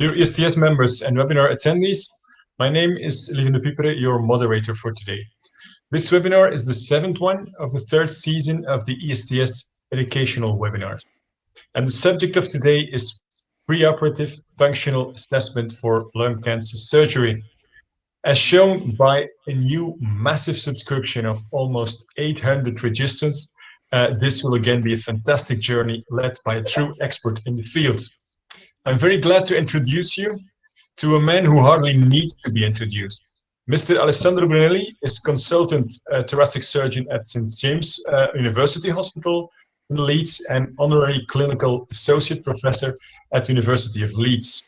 Dear ESTS members and webinar attendees, my name is Lieve de Pipere, your moderator for today. This webinar is the 7th one of the 3rd season of the ESTS educational webinars. And the subject of today is preoperative functional assessment for lung cancer surgery. As shown by a new massive subscription of almost 800 registrants, this will again be a fantastic journey led by a true expert in the field. I'm very glad to introduce you to a man who hardly needs to be introduced. Mr. Alessandro Brunelli is consultant thoracic surgeon at St. James University Hospital in Leeds and honorary clinical associate professor at University of Leeds.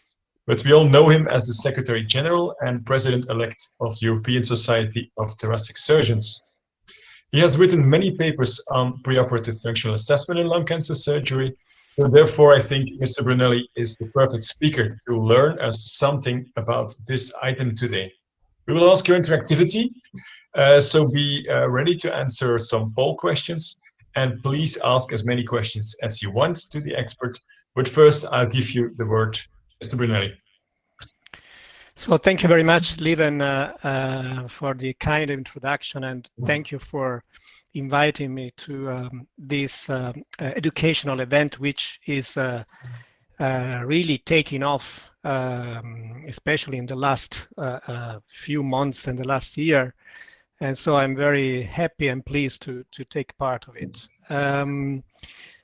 But we all know him as the Secretary General and President-elect of the European Society of Thoracic Surgeons. He has written many papers on preoperative functional assessment in lung cancer surgery. So therefore, I think Mr. Brunelli is the perfect speaker to learn us something about this item today. We will ask your interactivity, so be ready to answer some poll questions, and please ask as many questions as you want to the expert. But first, I'll give you the word, Mr. Brunelli. So thank you very much, Lieven, for the kind introduction, and thank you for inviting me to this educational event, which is really taking off, especially in the last few months and the last year. And so I'm very happy and pleased to take part of it.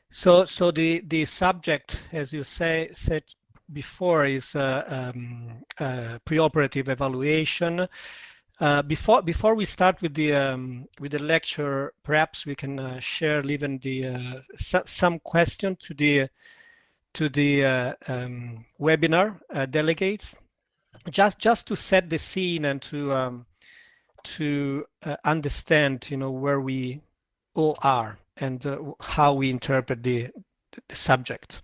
So the subject, as you said before, is preoperative evaluation. Before we start with the lecture, perhaps we can share even some question to the webinar delegates, just to set the scene and to understand, where we all are and how we interpret the subject.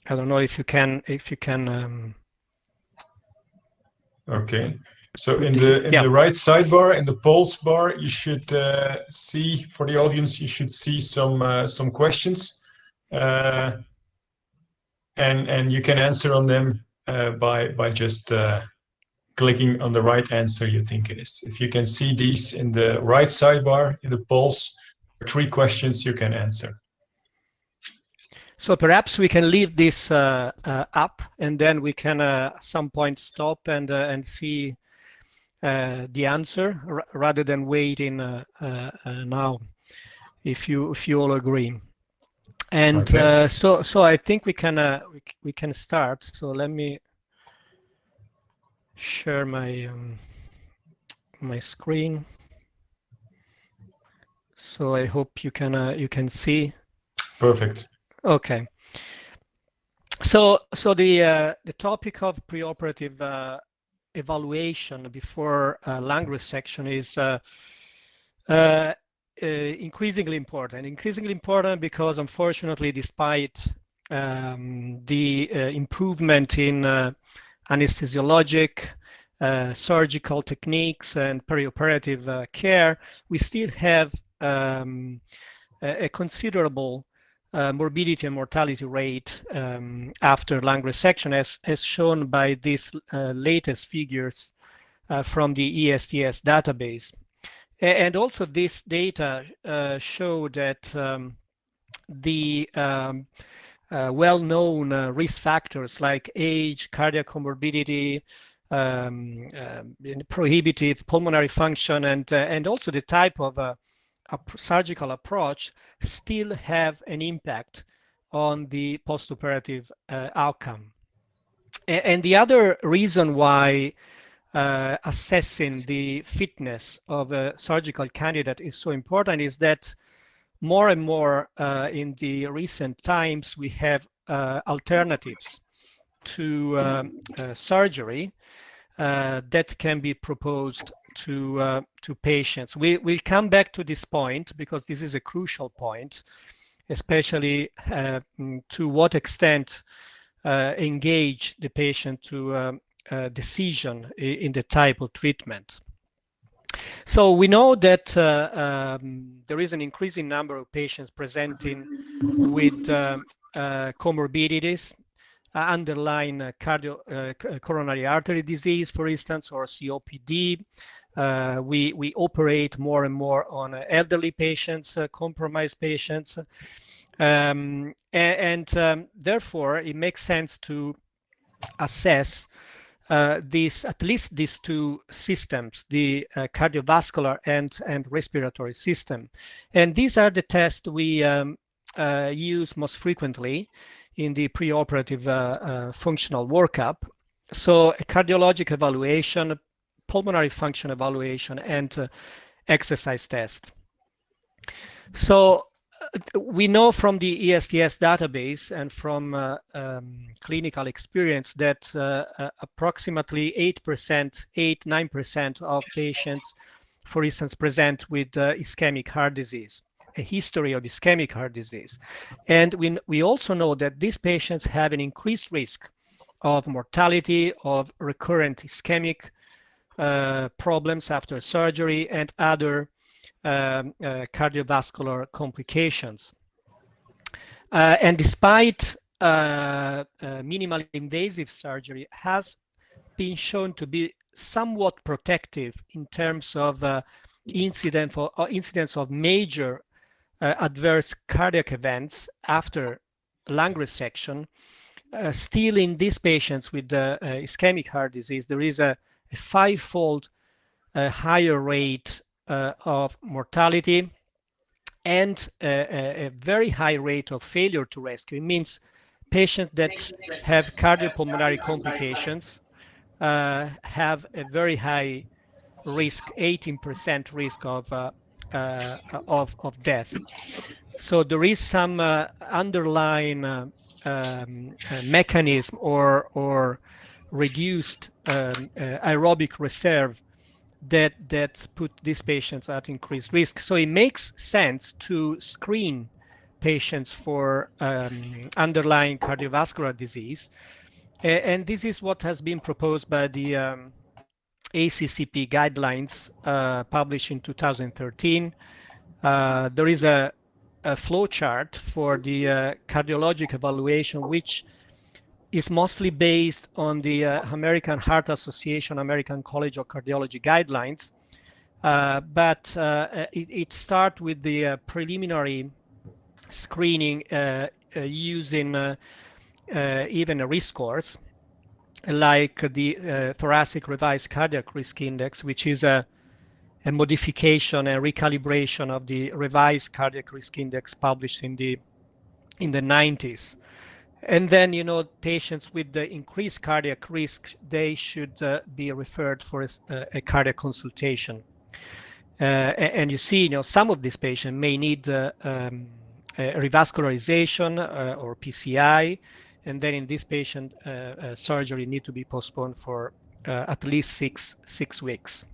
I don't know if you can. Okay. So in the right sidebar, in the polls bar, you should see, for the audience, you should see some questions, and you can answer on them by just clicking on the right answer you think it is. If you can see these in the right sidebar in the polls, 3 questions you can answer. So perhaps we can leave this up, and then we can at some point stop and see the answer rather than waiting now, if you all agree. And okay. So I think we can start. So let me share my my screen. So I hope you can see. Perfect. Okay. So the topic of preoperative evaluation before lung resection is increasingly important because, unfortunately, despite the improvement in anesthesiologic, surgical techniques and perioperative care, we still have a considerable morbidity and mortality rate after lung resection, as shown by these latest figures from the ESTS database. And also this data show that the well-known risk factors like age, cardiac comorbidity, prohibitive pulmonary function, and also the type of a surgical approach still have an impact on the postoperative outcome. And the other reason why assessing the fitness of a surgical candidate is so important is that more and more in the recent times we have alternatives to surgery that can be proposed to patients. We'll come back to this point because this is a crucial point, especially to what extent engage the patient to decision in the type of treatment. So we know that there is an increasing number of patients presenting with comorbidities, underlying coronary artery disease, for instance, or COPD. We operate more and more on elderly patients, compromised patients, therefore it makes sense to assess at least these two systems, the cardiovascular and respiratory system. And these are the tests we use most frequently in the preoperative functional workup. So a cardiologic evaluation, pulmonary function evaluation, and exercise test. So we know from the ESTS database and from clinical experience that approximately 9% of patients, for instance, present with ischemic heart disease, a history of ischemic heart disease. And we also know that these patients have an increased risk of mortality, of recurrent ischemic problems after surgery, and other cardiovascular complications. And despite minimally invasive surgery has been shown to be somewhat protective in terms of incidence of major adverse cardiac events after lung resection, still in these patients with ischemic heart disease, there is a five-fold higher rate of mortality and a very high rate of failure to rescue. It means patients that have cardiopulmonary complications have a very high risk, 18% risk of death. So there is some underlying mechanism or reduced aerobic reserve that put these patients at increased risk. So it makes sense to screen patients for underlying cardiovascular disease. And this is what has been proposed by the ACCP guidelines published in 2013. There is a flow chart for the cardiologic evaluation, which is mostly based on the American Heart Association, American College of Cardiology guidelines. But it starts with the preliminary screening using even a risk scores, like the Thoracic Revised Cardiac Risk Index, which is a modification and recalibration of the Revised Cardiac Risk Index published in the 90s. And then, patients with the increased cardiac risk, they should be referred for a cardiac consultation. And you see, some of these patients may need revascularization or PCI, and then in this patient, surgery need to be postponed for at least six weeks.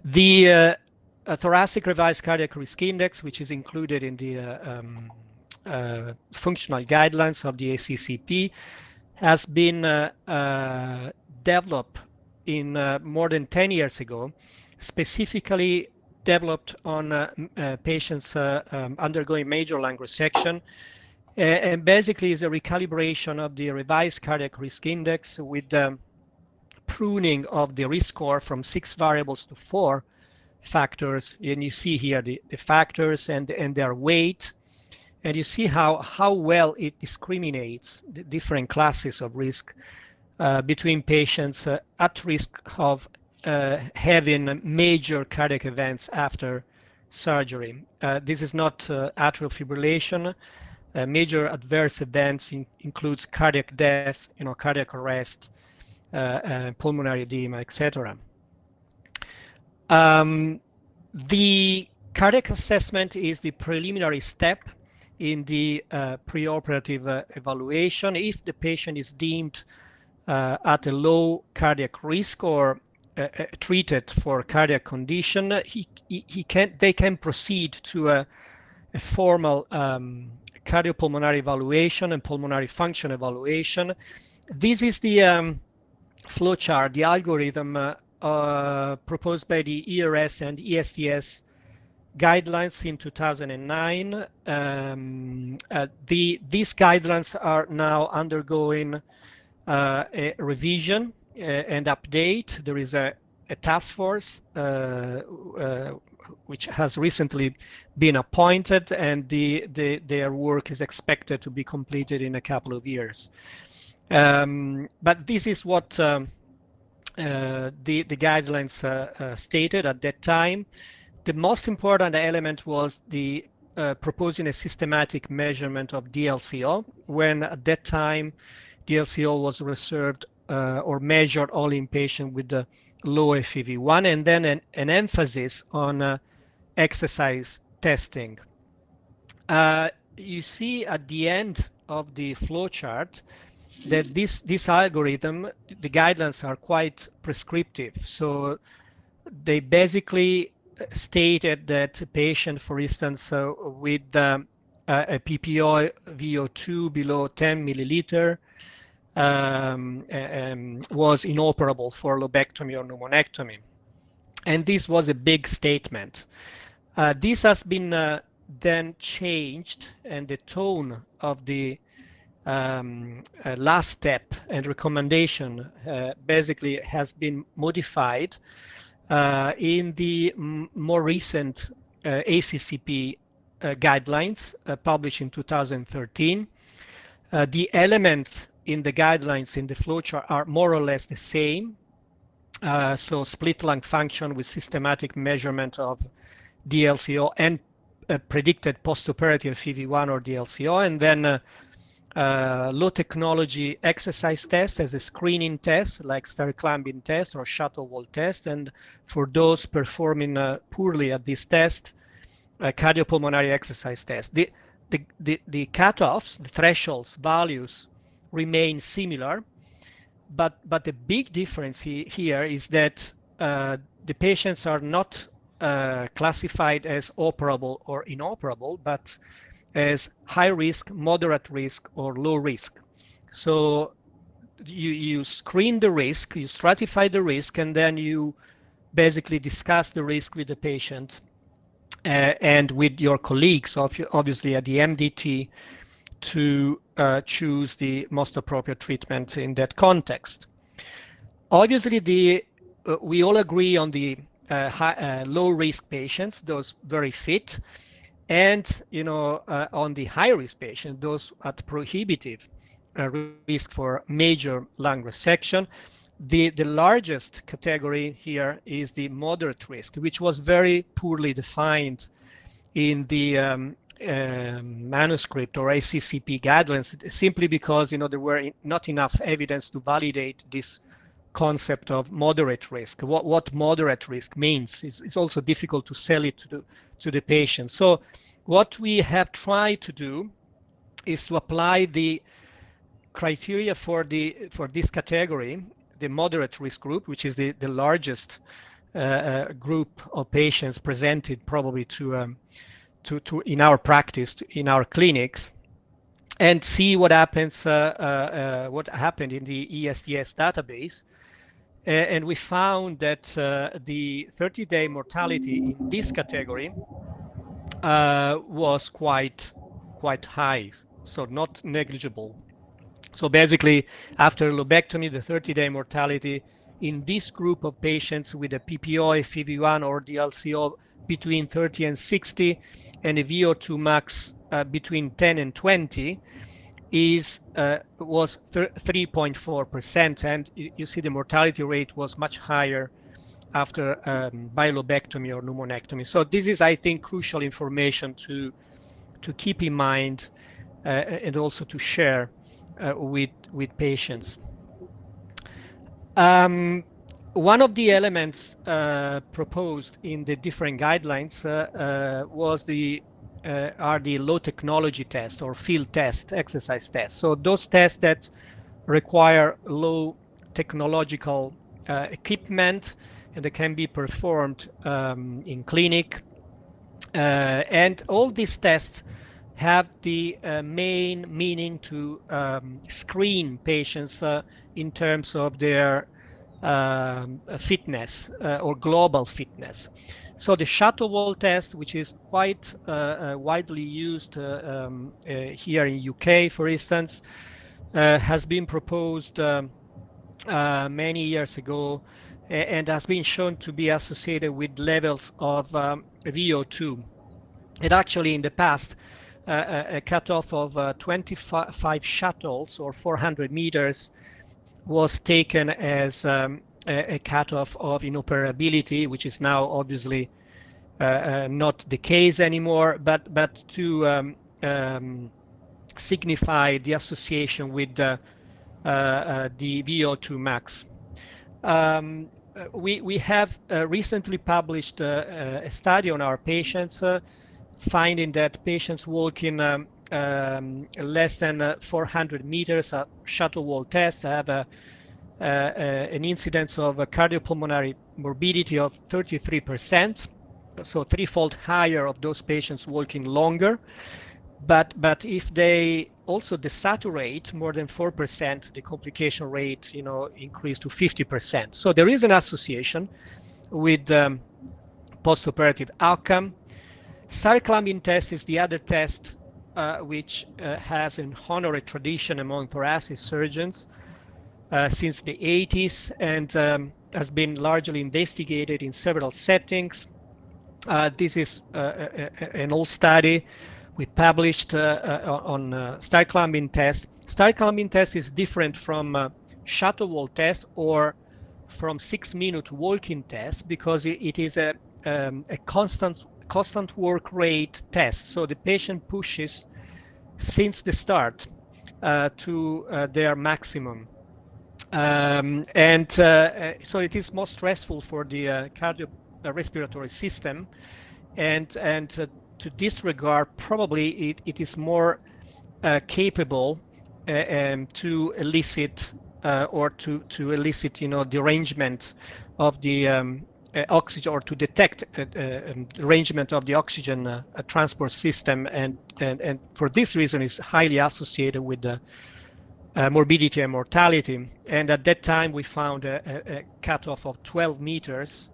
The Thoracic Revised Cardiac Risk Index, which is included in the functional guidelines of the ACCP, has been developed in more than 10 years ago, specifically developed on patients undergoing major lung resection, and basically is a recalibration of the Revised Cardiac Risk Index with pruning of the risk score from 6 variables to 4 factors. And you see here the factors and their weight. And you see how well it discriminates the different classes of risk between patients at risk of having major cardiac events after surgery. This is not atrial fibrillation. Major adverse events includes cardiac death, cardiac arrest, pulmonary edema, etc. The cardiac assessment is the preliminary step in the preoperative evaluation. If the patient is deemed at a low cardiac risk or treated for cardiac condition, they can proceed to a formal cardiopulmonary evaluation and pulmonary function evaluation. This is the flowchart, the algorithm proposed by the ERS and ESTS guidelines in 2009. These guidelines are now undergoing a revision and update. There is a task force which has recently been appointed, and their work is expected to be completed in a couple of years. But this is what the guidelines stated at that time. The most important element was the proposing a systematic measurement of DLCO, when at that time DLCO was reserved or measured only in patients with the low FEV1, and then an emphasis on exercise testing. You see at the end of the flowchart that this algorithm, the guidelines are quite prescriptive. So they basically stated that a patient, for instance, with a PPO VO2 below 10 milliliter was inoperable for lobectomy or pneumonectomy. And this was a big statement. This has been then changed, and the tone of the last step and recommendation basically has been modified in the more recent ACCP guidelines published in 2013. The elements in the guidelines in the flowchart are more or less the same. So split lung function with systematic measurement of DLCO and predicted postoperative FEV1 or DLCO, and then low technology exercise test as a screening test like stair climbing test or shuttle wall test, and for those performing poorly at this test, cardiopulmonary exercise test. The cutoffs, the thresholds, values remain similar, but the big difference here is that the patients are not classified as operable or inoperable, but as high risk, moderate risk, or low risk. So you screen the risk, you stratify the risk, and then you basically discuss the risk with the patient and with your colleagues, obviously at the MDT, to choose the most appropriate treatment in that context. Obviously, we all agree on the low-risk patients, those very fit, and on the high-risk patients, those at prohibitive risk for major lung resection. The largest category here is the moderate risk, which was very poorly defined in the manuscript or ACCP guidelines, simply because there were not enough evidence to validate this concept of moderate risk. What moderate risk means is also difficult to sell it to the patient. So what we have tried to do is to apply the criteria for this category, the moderate risk group, which is the largest group of patients presented probably to in our practice, in our clinics, and see what happens, what happened in the ESTS database. And we found that the 30-day mortality in this category was quite high, so not negligible. So basically, after lobectomy, the 30-day mortality in this group of patients with a PPO, FEV1, or DLCO between 30 and 60, and a VO2 max between 10 and 20 was 3.4%, and you see the mortality rate was much higher after bilobectomy or pneumonectomy. So this is, I think, crucial information to keep in mind and also to share with patients. One of the elements proposed in the different guidelines are the low technology test or field test, exercise test. So those tests that require low technological equipment, and they can be performed in clinic. And all these tests have the main meaning to screen patients in terms of their fitness or global fitness. So the shuttle wall test, which is quite widely used here in UK, for instance, has been proposed many years ago and has been shown to be associated with levels of VO2. And actually, in the past, a cutoff of 25 shuttles or 400 meters was taken as a cutoff of inoperability, which is now obviously not the case anymore, but to signify the association with the VO2 max. We have recently published a study on our patients, finding that patients walking less than 400 meters at shuttle wall test have an incidence of a cardiopulmonary morbidity of 33%, so threefold higher of those patients walking longer. But if they also desaturate more than 4%, the complication rate, increased to 50%. So there is an association with postoperative outcome. Star climbing test is the other test which has an honorary tradition among thoracic surgeons since the 80s and has been largely investigated in several settings. This is an old study we published on star climbing test. Star climbing test is different from shuttle wall test or from 6-minute walking test because it is a constant work rate test. So the patient pushes since the start to their maximum. So it is more stressful for the cardiorespiratory system, and to disregard, probably it is more capable to elicit or to elicit, derangement of the oxygen, or to detect derangement of the oxygen transport system, and for this reason is highly associated with the morbidity and mortality. And at that time we found a cutoff of 12 meters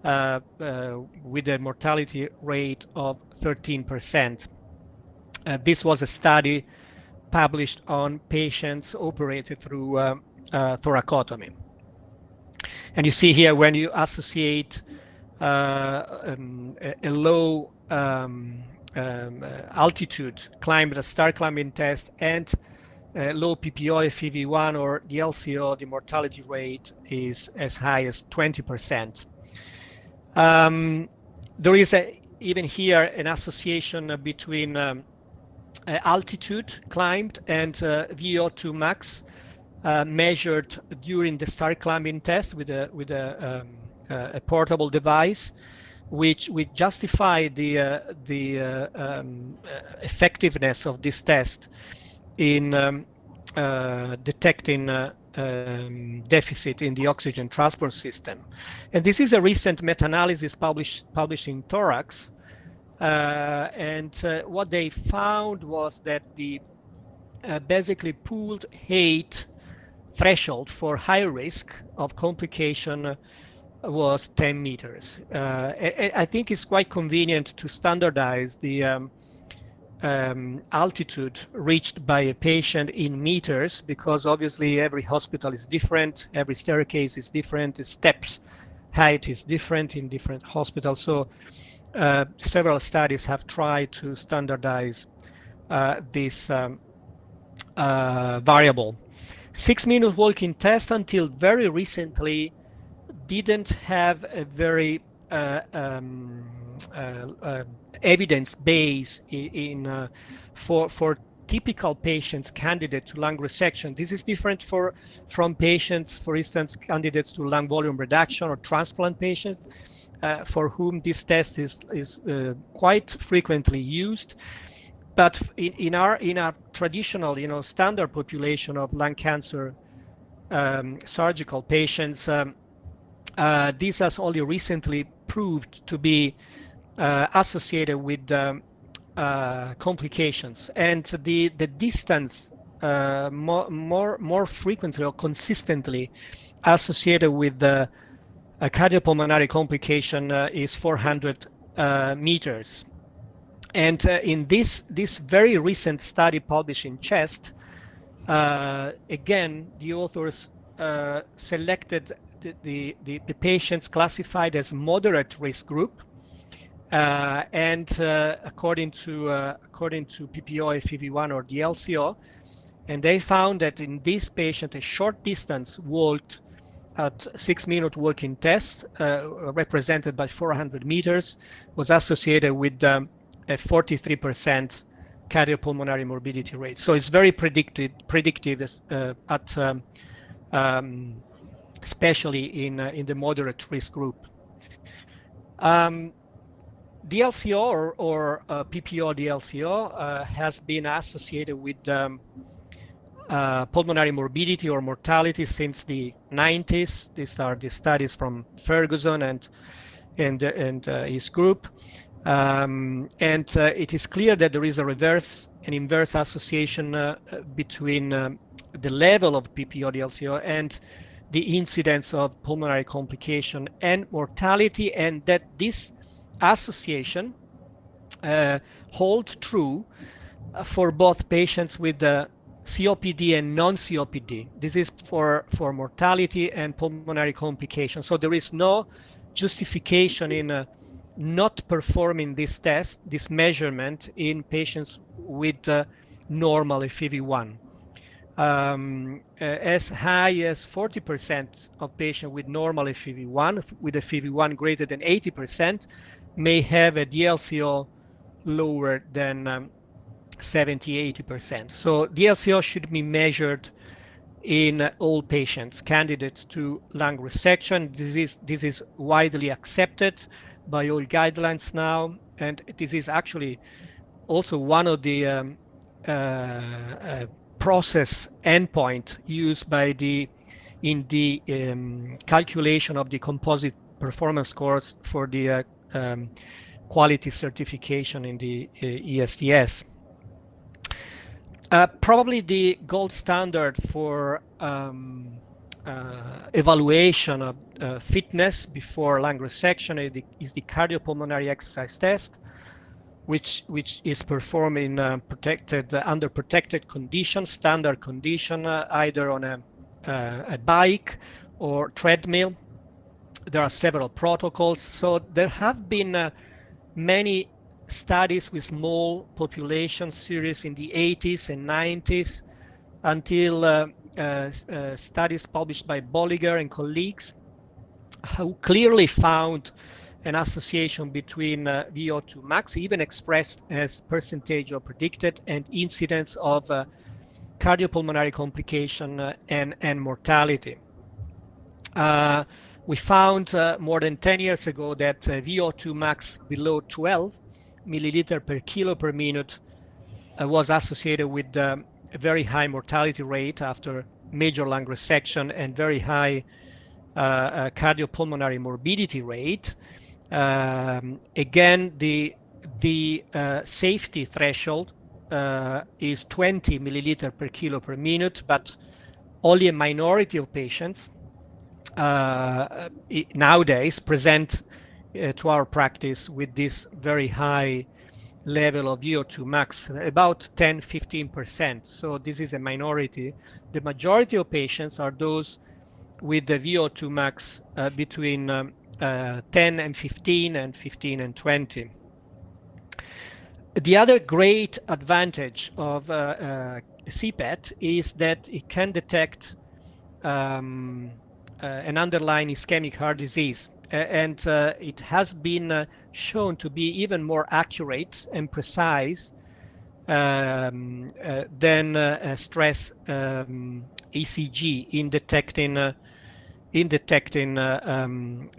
with a mortality rate of 13%. This was a study published on patients operated through thoracotomy. And you see here, when you associate a low altitude climb, the star climbing test, and low PPO, FEV1, or the LCO, the mortality rate is as high as 20%. There is even here an association between altitude climbed and VO2 max measured during the star climbing test with a portable device, which justify the effectiveness of this test in detecting deficit in the oxygen transport system. And this is a recent meta-analysis published in Thorax, and what they found was that the basically pooled height threshold for high risk of complication was 10 meters. I think it's quite convenient to standardize the altitude reached by a patient in meters, because obviously every hospital is different, every staircase is different, the steps height is different in different hospitals. So several studies have tried to standardize this variable. 6-minute walking test until very recently didn't have a very evidence base for typical patients candidate to lung resection. This is different from patients, for instance, candidates to lung volume reduction or transplant patients, for whom this test is quite frequently used. But in our traditional, standard population of lung cancer surgical patients, this has only recently proved to be associated with complications, and the distance more frequently or consistently associated with the a cardiopulmonary complication is 400 meters. And in this very recent study published in Chest, again, the authors selected the patients classified as moderate risk group, and according to PPO FEV1 or the LCO, and they found that in this patient, a short distance walked at 6-minute walking test, represented by 400 meters, was associated with a 43% cardiopulmonary morbidity rate. So it's very predictive at especially in the moderate risk group. DLCO or PPO DLCO has been associated with pulmonary morbidity or mortality since the 90s. These are the studies from Ferguson and his group. It is clear that there is an inverse association between the level of PPO DLCO and the incidence of pulmonary complication and mortality, and that this association holds true for both patients with COPD and non-COPD. This is for mortality and pulmonary complications. So there is no justification in not performing this test, this measurement in patients with normal FEV1. As high as 40% of patients with normal FEV1, with a FEV1 greater than 80%, may have a DLCO lower than 70-80%. So DLCO should be measured in all patients candidates to lung resection. This is widely accepted by all guidelines now, and this is actually also one of the process endpoint used by in the calculation of the composite performance scores for the quality certification in the ESTS. Probably the gold standard for evaluation of fitness before lung resection is the cardiopulmonary exercise test, which is performed in under protected conditions, standard condition, either on a bike or treadmill. There are several protocols. So there have been many studies with small population series in the 80s and 90s until studies published by Bolliger and colleagues who clearly found an association between VO2 max, even expressed as percentage of predicted, and incidence of cardiopulmonary complication and mortality. We found more than 10 years ago that VO2 max below 12 milliliter per kilo per minute was associated with a very high mortality rate after major lung resection and very high cardiopulmonary morbidity rate. Again, the safety threshold is 20 milliliter per kilo per minute, but only a minority of patients nowadays present to our practice with this very high level of VO2 max, about 10-15%. So this is a minority. The majority of patients are those with the VO2 max between 10 and 15 and 15 and 20. The other great advantage of CPET is that it can detect an underlying ischemic heart disease, and it has been shown to be even more accurate and precise than stress ECG in detecting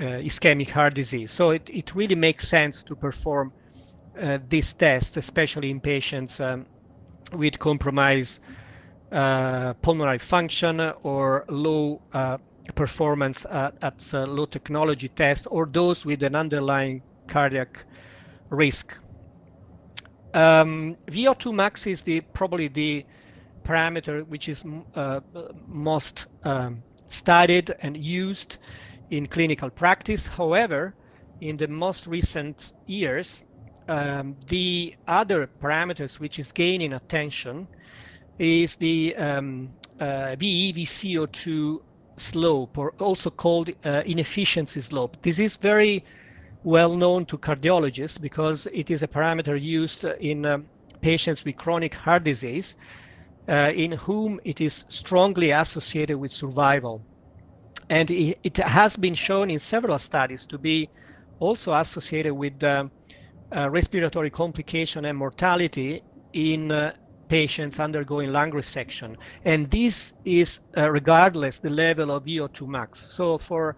ischemic heart disease. So it really makes sense to perform this test, especially in patients with compromised pulmonary function or low performance at low technology test, or those with an underlying cardiac risk. VO2 max is probably the parameter which is most studied and used in clinical practice. However, in the most recent years, the other parameters which is gaining attention is the VE/VCO2 slope, or also called inefficiency slope. This is very well known to cardiologists because it is a parameter used in patients with chronic heart disease, in whom it is strongly associated with survival. And it has been shown in several studies to be also associated with respiratory complication and mortality in patients undergoing lung resection. And this is regardless the level of VO2 max. So for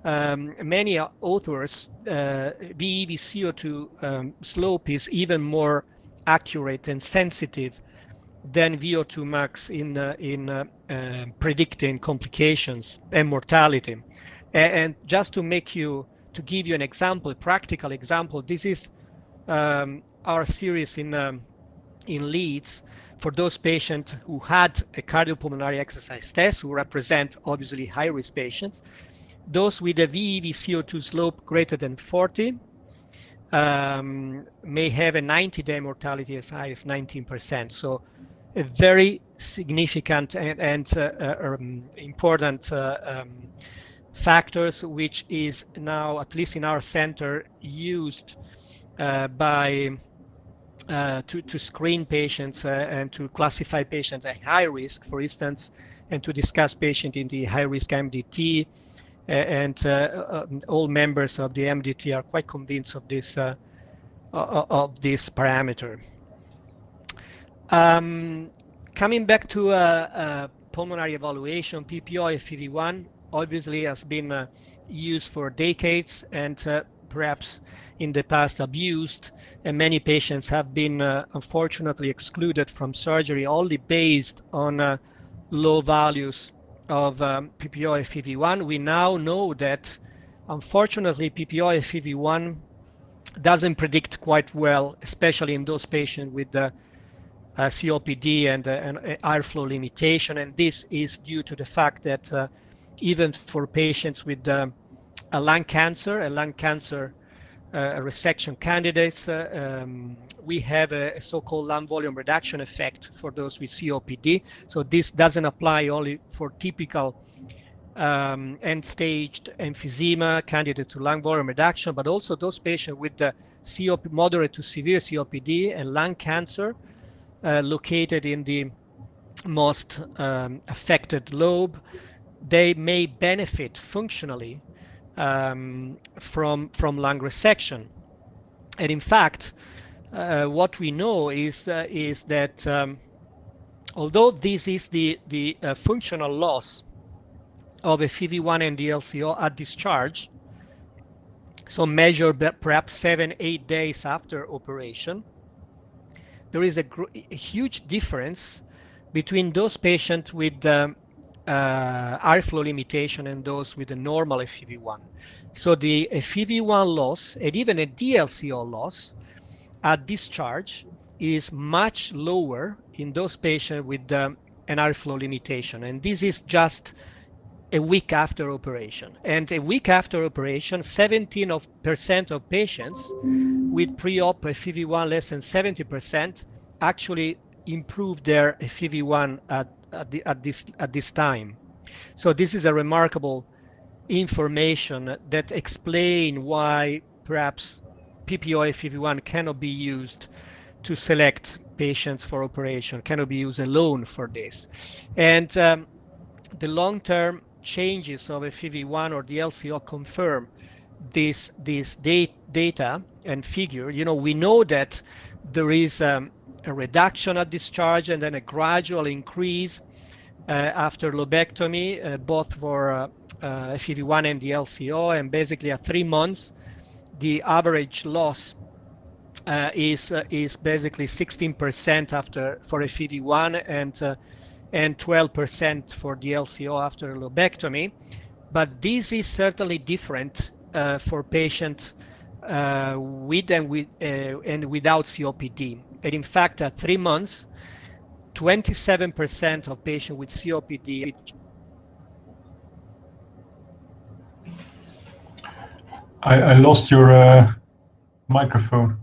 many authors, VE/VCO2 slope is even more accurate and sensitive than VO2 max in predicting complications and mortality. And just to give you an example, a practical example, this is our series in Leeds for those patients who had a cardiopulmonary exercise test, who represent obviously high-risk patients. Those with a VE/VCO2 slope greater than 40 may have a 90-day mortality as high as 19%. So a very significant and important factors, which is now, at least in our center, used to screen patients and to classify patients at high risk, for instance, and to discuss patients in the high-risk MDT. And all members of the MDT are quite convinced of this parameter. Coming back to pulmonary evaluation, PPO FEV1 obviously has been used for decades and perhaps in the past abused, and many patients have been unfortunately excluded from surgery only based on low values of PPO FEV1. We now know that unfortunately PPO FEV1 doesn't predict quite well, especially in those patients with COPD and airflow limitation. And this is due to the fact that even for patients with a lung cancer resection candidates, we have a so-called lung volume reduction effect for those with COPD. So this doesn't apply only for typical end-staged emphysema candidate to lung volume reduction, but also those patients with the moderate to severe COPD and lung cancer located in the most affected lobe. They may benefit functionally from lung resection. And in fact, what we know is that although this is the functional loss of FEV1 and DLCO at discharge, so measured perhaps 7-8 days after operation, there is a huge difference between those patients with airflow limitation and those with a normal FEV1. So the FEV1 loss and even a DLCO loss at discharge is much lower in those patients with an airflow limitation. And this is just a week after operation. And a week after operation, 17% of patients with pre-op FEV1 less than 70% actually improved their FEV1 at this time. So this is a remarkable information that explain why perhaps PPO FEV1 cannot be used to select patients for operation, cannot be used alone for this. And the long-term changes of FEV1 or the LCO confirm this data and figure. You know, we know that there is a reduction at discharge and then a gradual increase after lobectomy, both for FEV1 and the LCO, and basically at 3 months, the average loss is basically 16% for FEV1 and 12% for the LCO after lobectomy. But this is certainly different for patients with and without COPD. And in fact, at 3 months, 27% of patients with COPD I lost your microphone.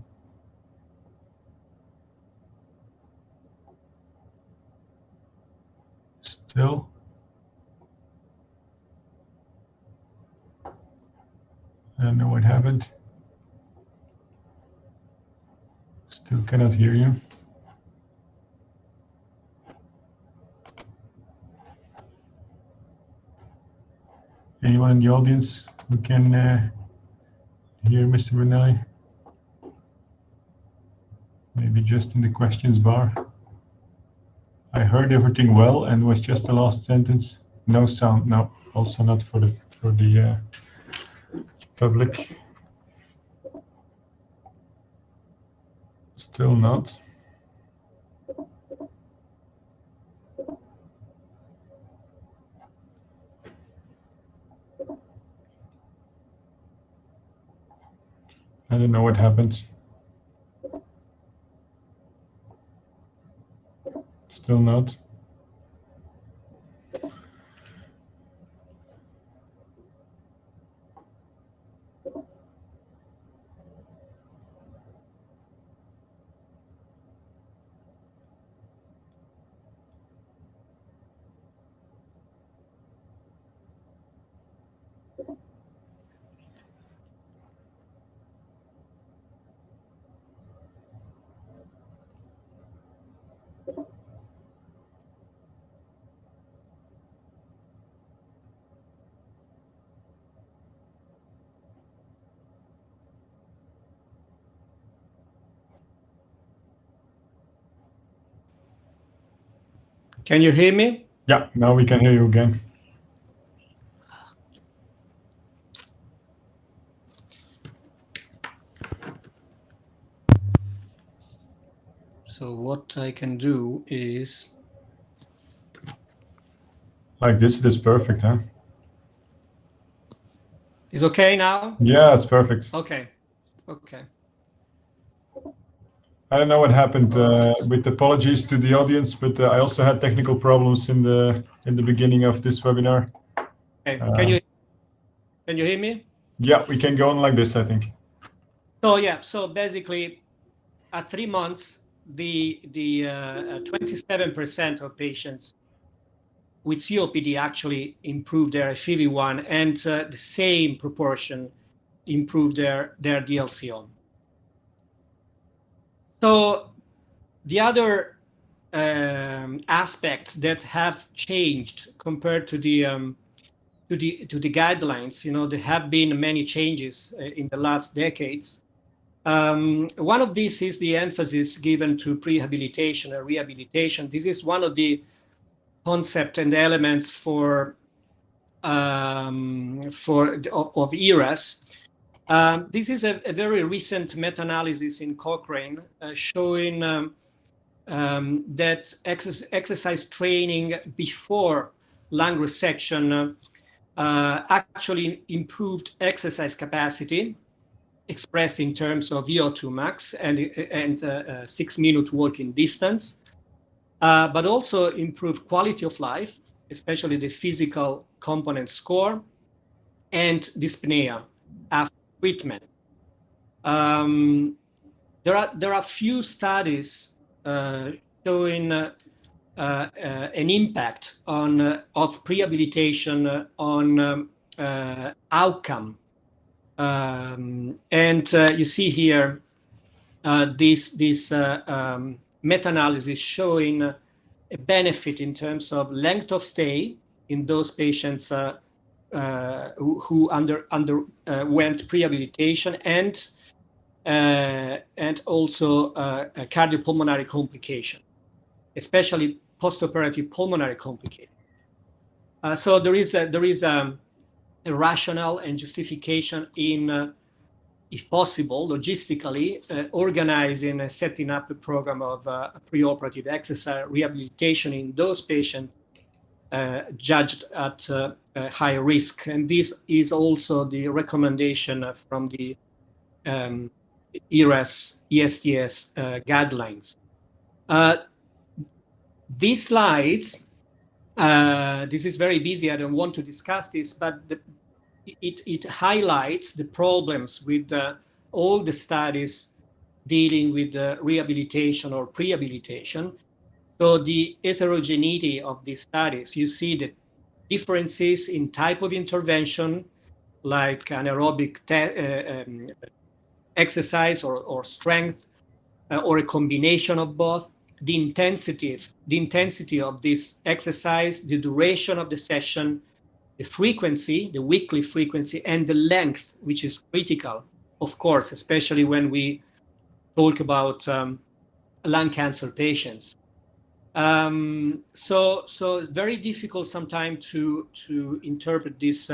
Still? I don't know what happened. Still cannot hear you. Anyone in the audience who can hear Mr. Brunelli? Maybe just in the questions bar. I heard everything well, and was just the last sentence. No sound. No, also not for the public. Still not. I don't know what happened. Still not. Can you hear me? Yeah, now we can hear you again. So what I can do is... Like this, it is perfect, huh? Is okay now? Yeah, it's perfect. Okay. Okay. I don't know what happened. With apologies to the audience, but I also had technical problems in the beginning of this webinar. Okay. Can you hear me? Yeah, we can go on like this, I think. So yeah. So basically, at 3 months, the 27% of patients with COPD actually improved their FEV1, and the same proportion improved their DLCO. So the other aspects that have changed compared to the guidelines, there have been many changes in the last decades. One of these is the emphasis given to prehabilitation and rehabilitation. This is one of the concepts and elements of ERAS. This is a very recent meta-analysis in Cochrane showing that exercise training before lung resection actually improved exercise capacity, expressed in terms of VO2 max and 6-minute walking distance, but also improved quality of life, especially the physical component score, and dyspnea after treatment. There are few studies showing an impact of prehabilitation on outcome. And you see here this meta-analysis showing a benefit in terms of length of stay in those patients who underwent prehabilitation and also a cardiopulmonary complication, especially postoperative pulmonary complication. So there is a rationale and justification in, if possible, logistically, organizing and setting up a program of preoperative exercise rehabilitation in those patients judged at high risk. And this is also the recommendation from the ERAS, ESTS guidelines. These slides, this is very busy, I don't want to discuss this, but it highlights the problems with all the studies dealing with rehabilitation or prehabilitation. So the heterogeneity of these studies, you see the differences in type of intervention, like anaerobic exercise or strength, or a combination of both, the intensity of this exercise, the duration of the session, the frequency, the weekly frequency, and the length, which is critical, of course, especially when we talk about lung cancer patients. So very difficult sometimes to interpret these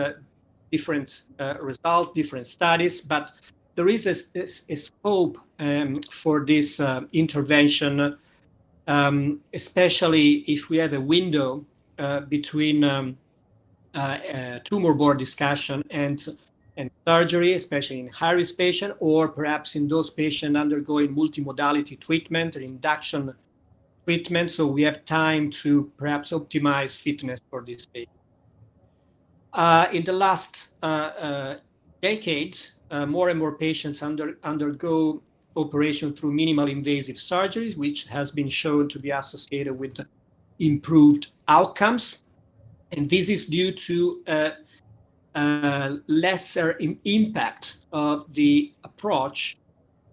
different results, different studies, but there is a scope for this intervention, especially if we have a window between tumor board discussion and surgery, especially in high-risk patients, or perhaps in those patients undergoing multimodality treatment or induction treatment. So we have time to perhaps optimize fitness for this patient. In the last decade, more and more patients undergo operation through minimal invasive surgeries, which has been shown to be associated with improved outcomes. And this is due to lesser impact of the approach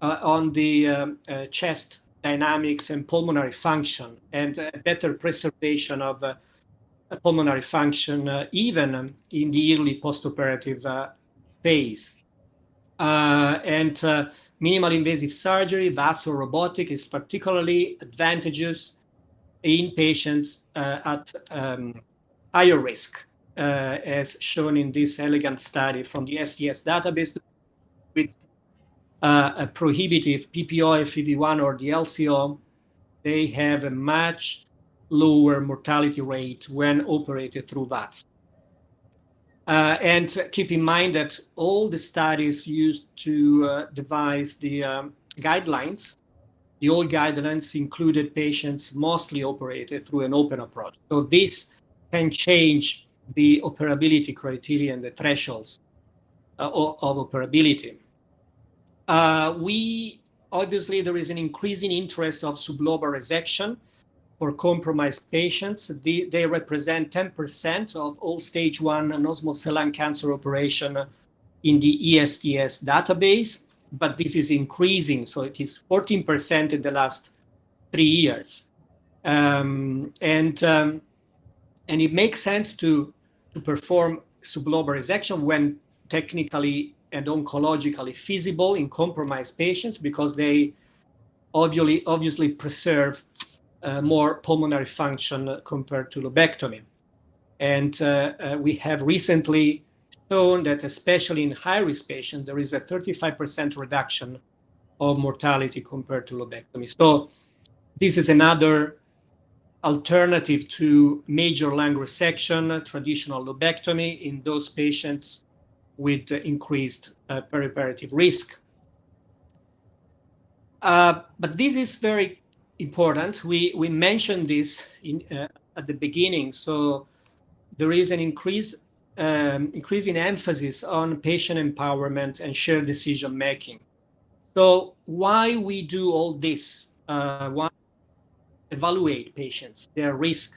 on the chest dynamics and pulmonary function, and better preservation of pulmonary function even in the early postoperative phase. And minimal invasive surgery, vascular robotic, is particularly advantageous in patients at higher risk, as shown in this elegant study from the ESTS database with a prohibitive PPO, FEV1, or the LCO. They have a much lower mortality rate when operated through VATS. And keep in mind that all the studies used to devise the guidelines, the old guidelines included patients mostly operated through an open approach. So this can change the operability criteria and the thresholds of operability. Obviously, there is an increasing interest of sublobar resection for compromised patients. They represent 10% of all stage 1 non-small cell lung cancer operation in the ESTS database, but this is increasing. So it is 14% in the last 3 years. And it makes sense to perform sublobar resection when technically and oncologically feasible in compromised patients, because they obviously preserve more pulmonary function compared to lobectomy. And we have recently shown that, especially in high-risk patients, there is a 35% reduction of mortality compared to lobectomy. So this is another alternative to major lung resection, traditional lobectomy, in those patients with increased perioperative risk. But this is very important. We mentioned this at the beginning. So there is an increasing emphasis on patient empowerment and shared decision making. So why we do all this? Why evaluate patients, their risk?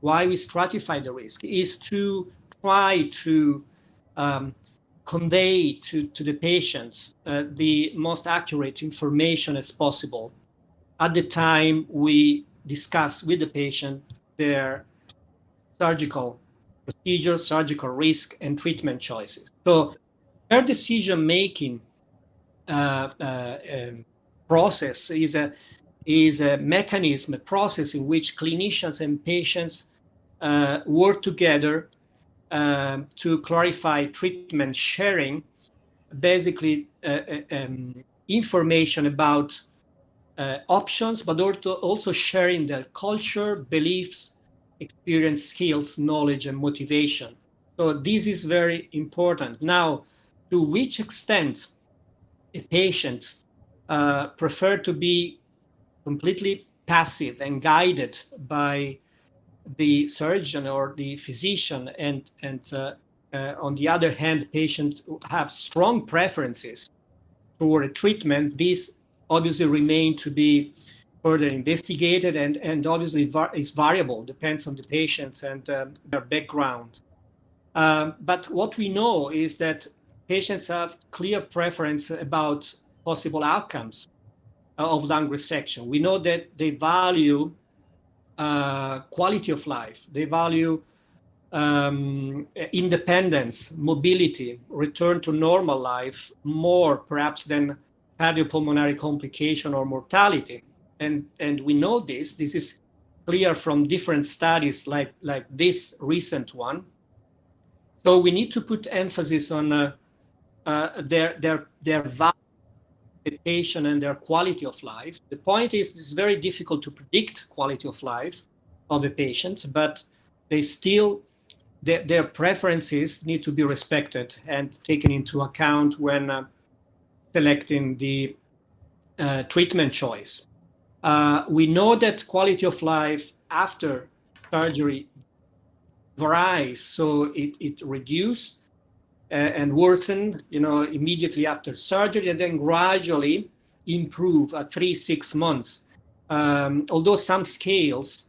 Why we stratify the risk is to try to convey to the patients the most accurate information as possible at the time we discuss with the patient their surgical procedure, surgical risk, and treatment choices. So their decision-making process is a mechanism, a process in which clinicians and patients work together to clarify treatment sharing, basically information about options, but also sharing their culture, beliefs, experience, skills, knowledge, and motivation. So this is very important. Now, to which extent a patient prefer to be completely passive and guided by the surgeon or the physician and on the other hand, patients have strong preferences for a treatment, these obviously remain to be further investigated, and obviously is variable, depends on the patients and their background. But what we know is that patients have clear preference about possible outcomes of lung resection. We know that they value quality of life, they value independence, mobility, return to normal life more perhaps than cardiopulmonary complication or mortality. And we know this is clear from different studies like this recent one. So we need to put emphasis on their value and their quality of life. The point is, it's very difficult to predict quality of life of a patient, but they still, their preferences need to be respected and taken into account when selecting the treatment choice. We know that quality of life after surgery varies, so it reduces and worsen, immediately after surgery, and then gradually improve at 3-6 months. Although some scales,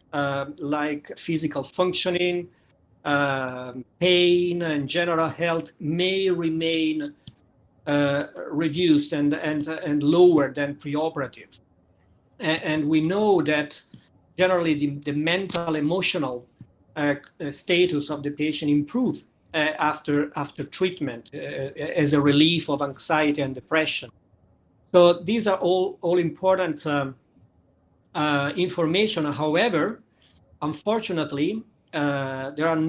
like physical functioning, pain, and general health may remain reduced and lower than preoperative. And we know that generally the mental, emotional status of the patient improve after treatment as a relief of anxiety and depression. So these are all important information. However, unfortunately, there are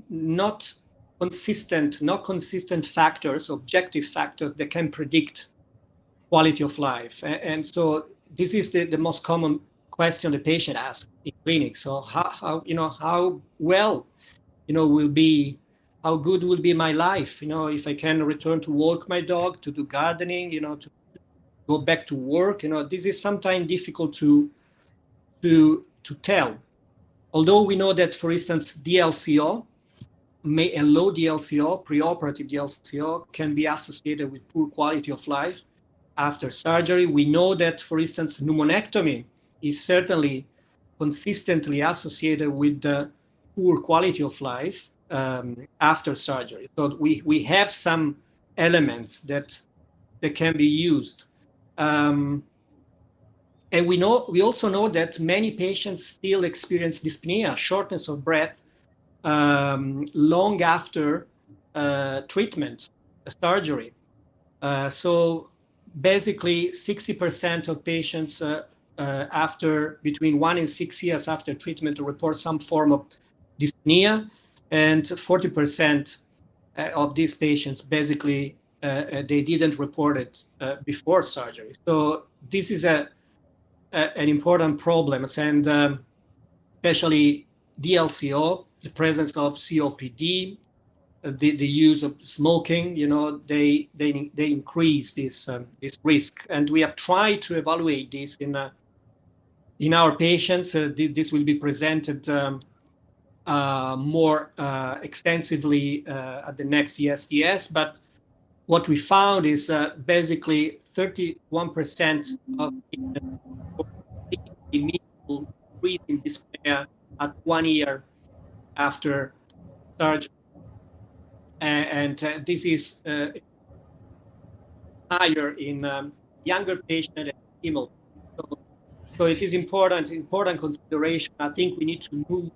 not consistent factors, objective factors that can predict quality of life. And so this is the most common question the patient asks in clinic. So how well, how good will be my life, if I can return to walk my dog, to do gardening, to go back to work. This is sometimes difficult to tell. Although we know that, for instance, DLCO, a low DLCO, preoperative DLCO, can be associated with poor quality of life after surgery. We know that, for instance, pneumonectomy is certainly consistently associated with the poor quality of life after surgery. So we have some elements that can be used. And we also know that many patients still experience dyspnea, shortness of breath, long after treatment, surgery. So basically 60% of patients after between 1 and 6 years after treatment report some form of dyspnea, and 40% of these patients basically they didn't report it before surgery. So this is an important problem, and especially DLCO, the presence of COPD, the use of smoking, they increase this risk. And we have tried to evaluate this in our patients. This will be presented more extensively at the next ESTS. But what we found is basically 31% of patients immediately increase in dyspnea at 1 year after surgery. And this is higher in younger patients and female. So it is important consideration. I think we need to move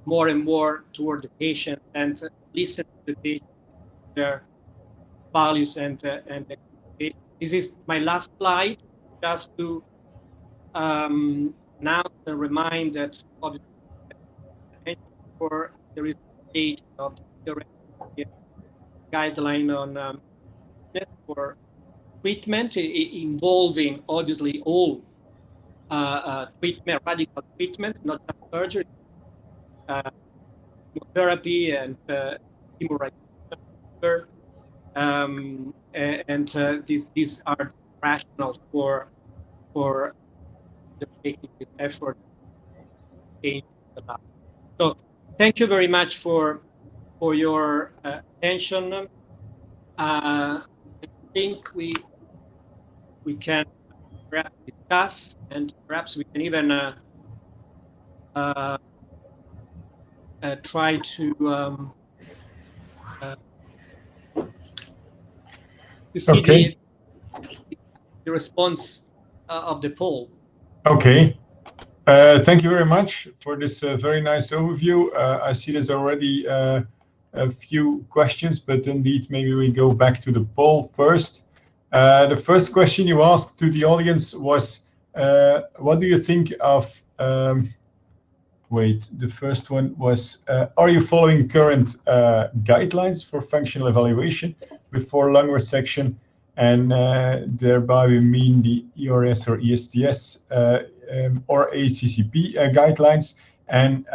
more and more toward the patient and listen to the patient, their values and expectations. This is my last slide, just to now remind that obviously there is a date of the guideline on for treatment involving obviously all treatment, radical treatment, not just surgery, chemotherapy and chemoradiation. And these are rationale for making this effort to change the life. So thank you very much for for your attention. I think we can perhaps discuss, and perhaps we can even try to see Okay. the response of the poll. Okay. Thank you very much for this very nice overview. I see there's already a few questions, but indeed, maybe we go back to the poll first. The first question you asked to the audience was, what do you think of, the first one was, are you following current guidelines for functional evaluation before lung resection? And thereby we mean the ERS or ESTS or ACCP guidelines. And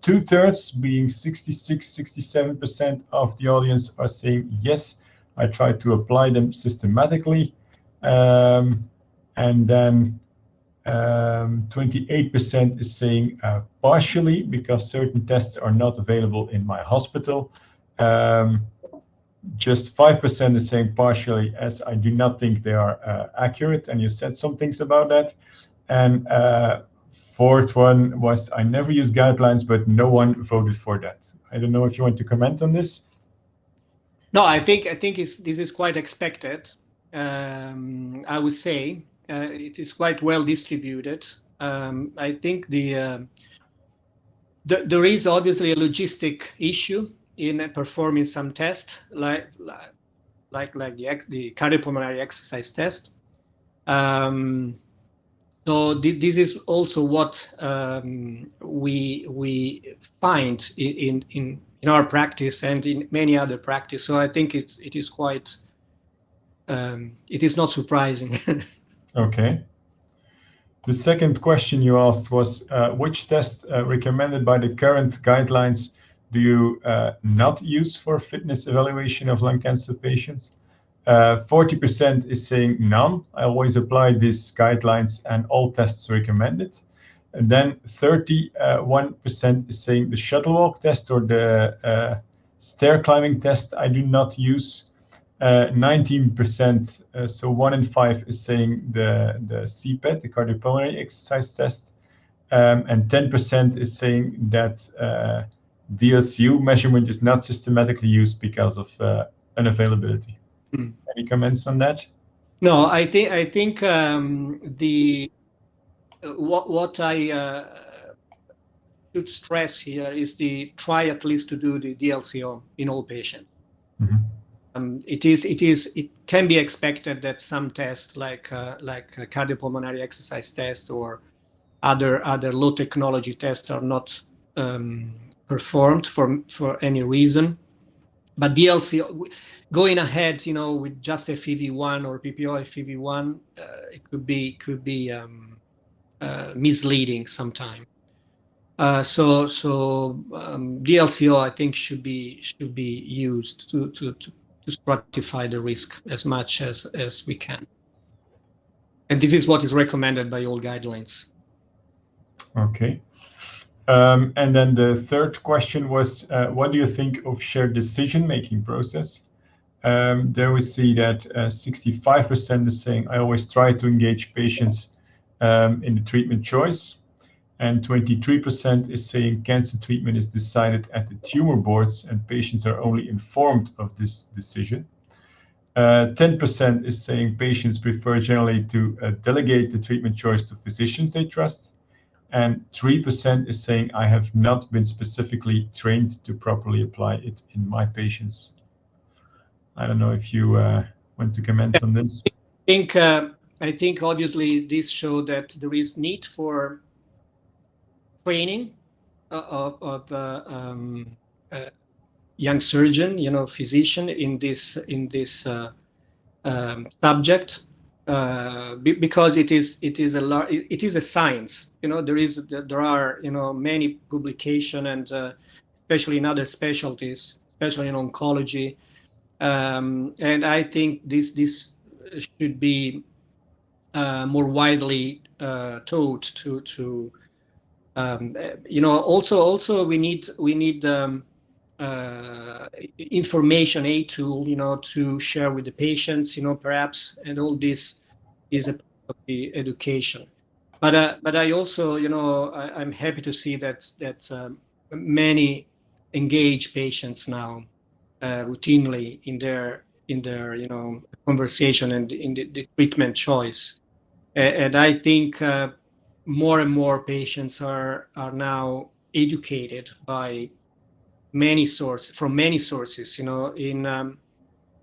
2/3, being 66-67% of the audience are saying yes, I try to apply them systematically. And then 28% is saying partially, because certain tests are not available in my hospital. Just 5% is saying partially, as I do not think they are accurate, and you said some things about that. And fourth one was, I never use guidelines, but no one voted for that. I don't know if you want to comment on this. No, I think this is quite expected. I would say it is quite well distributed. I think there is obviously a logistic issue in performing some tests, like the cardiopulmonary exercise test. So this is also what we find in our practice and in many other practice. So I think it is quite it is not surprising. Okay. The second question you asked was, which test recommended by the current guidelines do you not use for fitness evaluation of lung cancer patients? 40% is saying none. I always apply these guidelines and all tests recommended. And then 31% is saying the shuttle walk test or the stair climbing test I do not use. 19%, so 1 in 5 is saying the CPET, the cardiopulmonary exercise test. And 10% is saying that DLCO measurement is not systematically used because of unavailability. Any comments on that? No, I think what I should stress here is the try at least to do the DLCO in all patients. It can be expected that some tests like a cardiopulmonary exercise test or other low technology tests are not performed for any reason. But DLCO, going ahead, with just FEV1 or PPO FEV1, it could be misleading sometimes. So DLCO, I think, should be used to stratify the risk as much as we can. And this is what is recommended by all guidelines. Okay. And then the third question was, what do you think of shared decision-making process? There we see that 65% is saying, I always try to engage patients in the treatment choice. And 23% is saying cancer treatment is decided at the tumor boards and patients are only informed of this decision. 10% is saying patients prefer generally to delegate the treatment choice to physicians they trust. And 3% is saying, I have not been specifically trained to properly apply it in my patients. I don't know if you want to comment on this. I think obviously this shows that there is need for training of young surgeon, physician in this subject. Because it is a science. There are many publications, and especially in other specialties, especially in oncology, and I think this should be more widely taught to also we need information, a tool, to share with the patients, perhaps, and all this is a part of the education. But I also, I'm happy to see that many engage patients now routinely in their conversation and in the treatment choice. And I think more and more patients are now educated by many sources,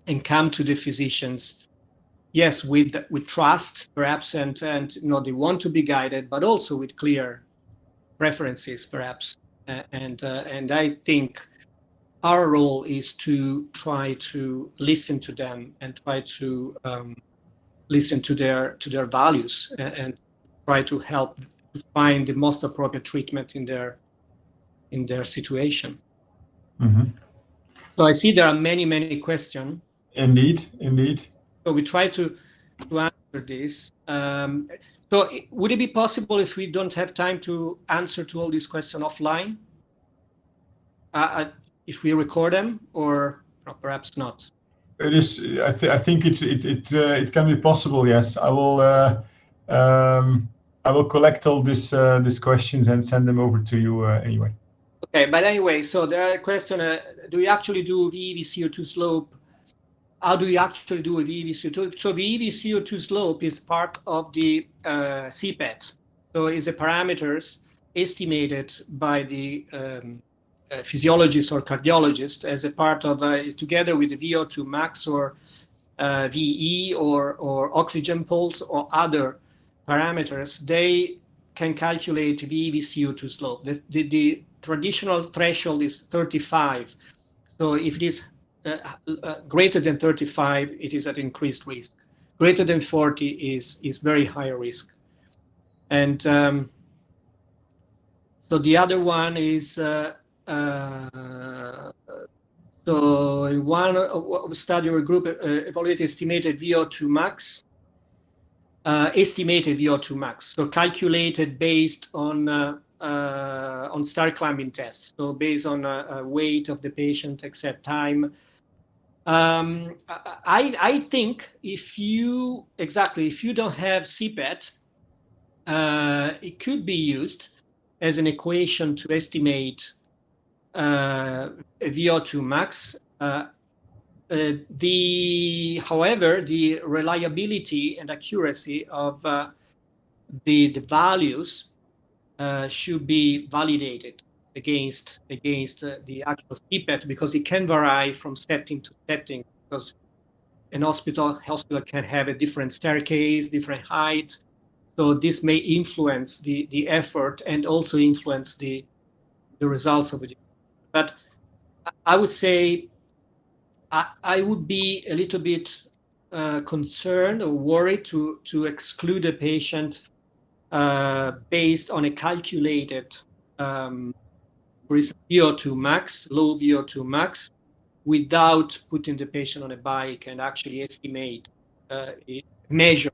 and come to the physicians, yes, with trust, perhaps, and they want to be guided, but also with clear preferences, perhaps. And I think our role is to try to listen to them and try to listen to their values, and try to help to find the most appropriate treatment in their situation. Mm-hmm. So I see there are many questions. Indeed. So we try to answer this. So would it be possible, if we don't have time to answer to all these questions offline, if we record them, or perhaps not? It is. I think it can be possible. Yes, I will collect all these questions and send them over to you anyway. Okay, but anyway, so there are a question: do you actually do VEV CO2 slope? How do you actually do a VEV CO2? So VEV CO2 slope is part of the CPET. So it's a parameters estimated by the physiologist or cardiologist as a part of, together with the VO2 max or VE or oxygen pulse or other parameters, they can calculate VEV CO2 slope. The traditional threshold is 35. So if it is greater than 35, it is at increased risk. Greater than 40 is very high risk. And so the other one is, so in one study or group evaluated estimated VO2 max, so calculated based on stair climbing tests, so based on weight of the patient, except time. I think if you don't have CPET, it could be used as an equation to estimate a VO2 max. However, the reliability and accuracy of the values should be validated against the actual CPET, because it can vary from setting to setting, because an hospital can have a different staircase, different height. So this may influence the effort and also influence the results of it. But I would say I would be a little bit concerned or worried to exclude a patient based on a calculated VO2 max, low VO2 max, without putting the patient on a bike and actually estimate, measure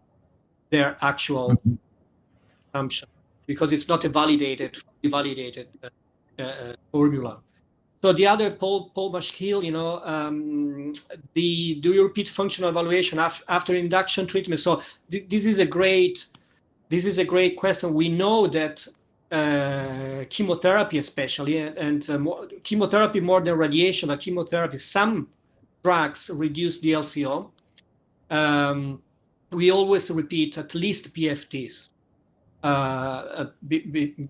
their actual consumption, because it's not a validated formula. So the other, Paul Mashkil, do you repeat functional evaluation after induction treatment? So this is a great question. We know that chemotherapy, especially, and chemotherapy more than radiation, but chemotherapy, some drugs reduce the LCO. We always repeat at least PFTs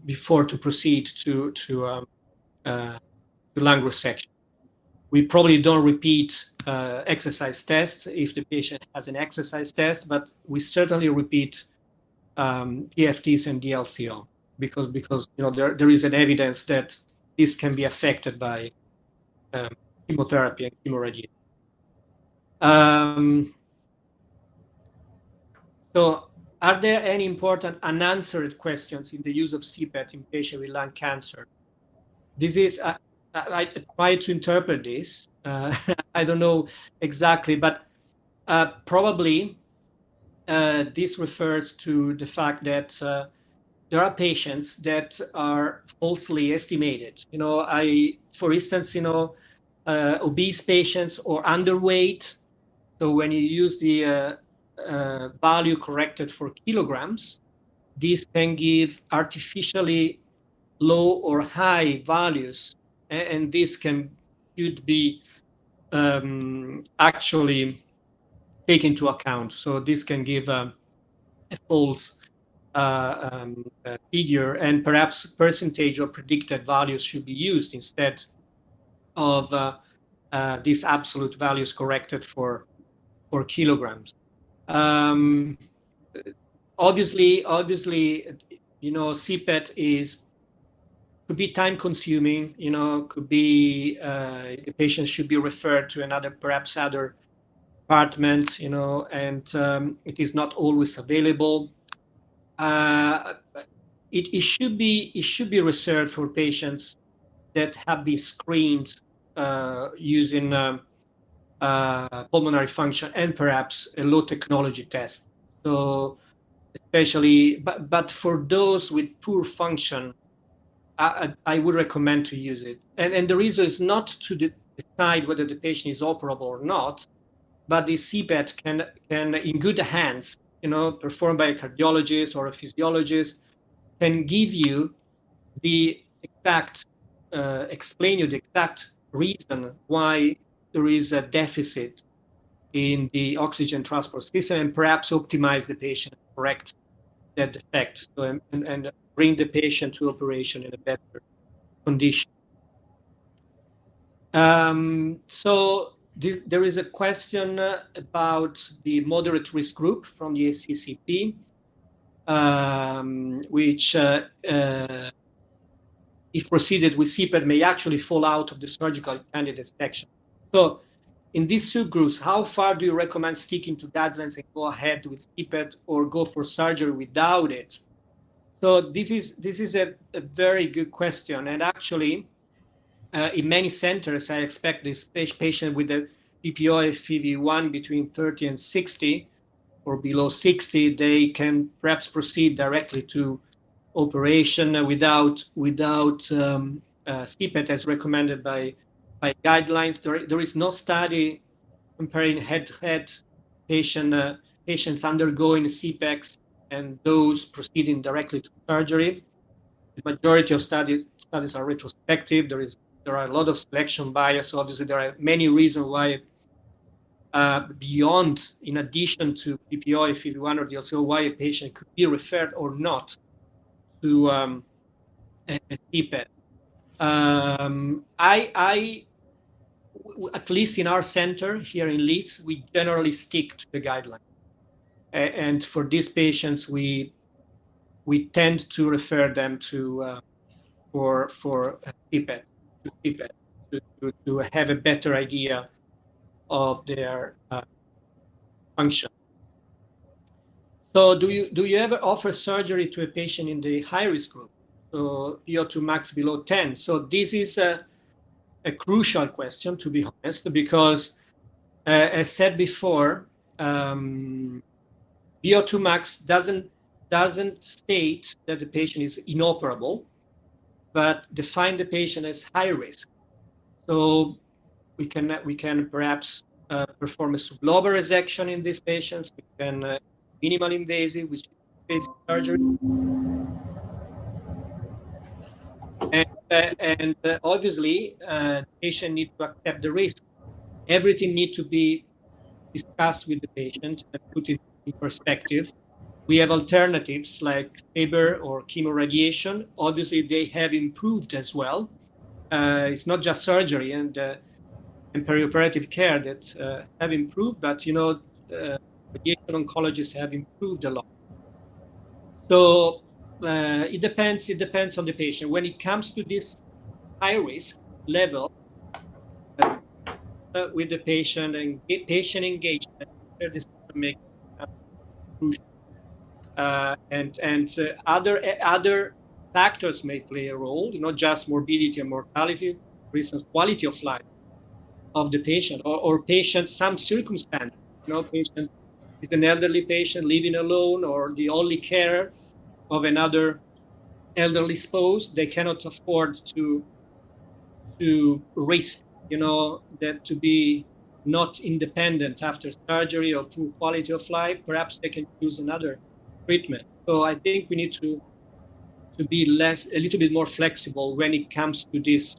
before to proceed to lung resection. We probably don't repeat exercise tests if the patient has an exercise test, but we certainly repeat PFTs and DLCO, because there is an evidence that this can be affected by chemotherapy and chemoradiation. So are there any important unanswered questions in the use of CPET in patients with lung cancer? This is, I try to interpret this. I don't know exactly, but probably this refers to the fact that there are patients that are falsely estimated. For instance, obese patients or underweight. So when you use the value corrected for kilograms, this can give artificially low or high values, and this should be actually taken into account. So this can give a false figure, and perhaps percentage or predicted values should be used instead of these absolute values corrected for kilograms. Obviously, CPET could be time consuming, could be the patient should be referred to perhaps other department, and it is not always available. It should be reserved for patients that have been screened using pulmonary function and perhaps a low technology test. So especially, but for those with poor function, I would recommend to use it. And the reason is not to decide whether the patient is operable or not, but the CPET can in good hands, performed by a cardiologist or a physiologist, can give you the exact, explain you the exact reason why there is a deficit in the oxygen transport system, and perhaps optimize the patient, correct that defect, so, and bring the patient to operation in a better condition. So there is a question about the moderate risk group from the ACCP, which if proceeded with CPET may actually fall out of the surgical candidate section. So in these subgroups, how far do you recommend sticking to guidelines and go ahead with CPET or go for surgery without it? So this is a very good question. And actually, in many centers, I expect this patient with a PPO-FEV1 between 30 and 60 or below 60, they can perhaps proceed directly to operation without CPET as recommended by guidelines. There is no study comparing head-to-head patients undergoing CPEX and those proceeding directly to surgery. The majority of studies are retrospective. There are a lot of selection bias. Obviously, there are many reasons why, in addition to PPO, FEV1, or DLCO, why a patient could be referred or not to a CPET. At least in our center here in Leeds, we generally stick to the guidelines. And for these patients, we tend to refer them to for CPET, to have a better idea of their function. So do you ever offer surgery to a patient in the high risk group? So VO2 max below 10. So this is a crucial question, to be honest, because as said before, VO2 max doesn't state that the patient is inoperable, but define the patient as high risk. So we can perhaps perform a sublobar resection in these patients. We can minimal invasive, which is basic surgery. And obviously, the patient needs to accept the risk. Everything needs to be discussed with the patient and put it in perspective. We have alternatives like SABR or chemoradiation. Obviously, they have improved as well. It's not just surgery and perioperative care that have improved, but radiation oncologists have improved a lot. So it depends on the patient. When it comes to this high risk level, with the patient and patient engagement, this make crucial. And other factors may play a role, not just morbidity and mortality, for instance, quality of life of the patient or patient, some circumstance. Patient is an elderly patient living alone or the only carer of another elderly spouse, they cannot afford to risk, that to be not independent after surgery or poor quality of life. Perhaps they can choose another treatment. So I think we need to be a little bit more flexible when it comes to this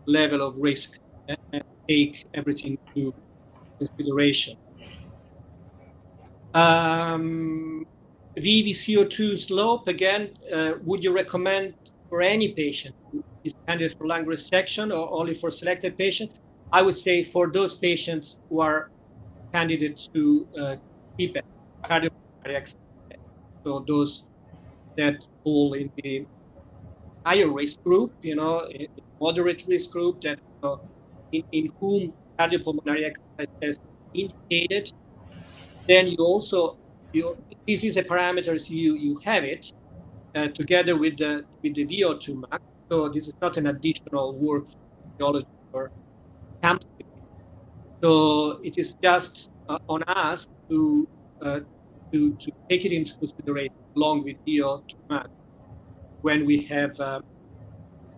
level of risk, and take everything into consideration. VVCO2 slope, again, would you recommend for any patient who is candidate for lung resection or only for selected patients? I would say for those patients who are candidates to CPAP, cardiopulmonary exercise. So those that fall in the higher risk group, moderate risk group, that in whom cardiopulmonary exercise test indicated. Then this is a parameters you have it together with the VO2 max. So this is not an additional work for physiology or chemistry. So it is just on us to take it into consideration along with VO2 max when we have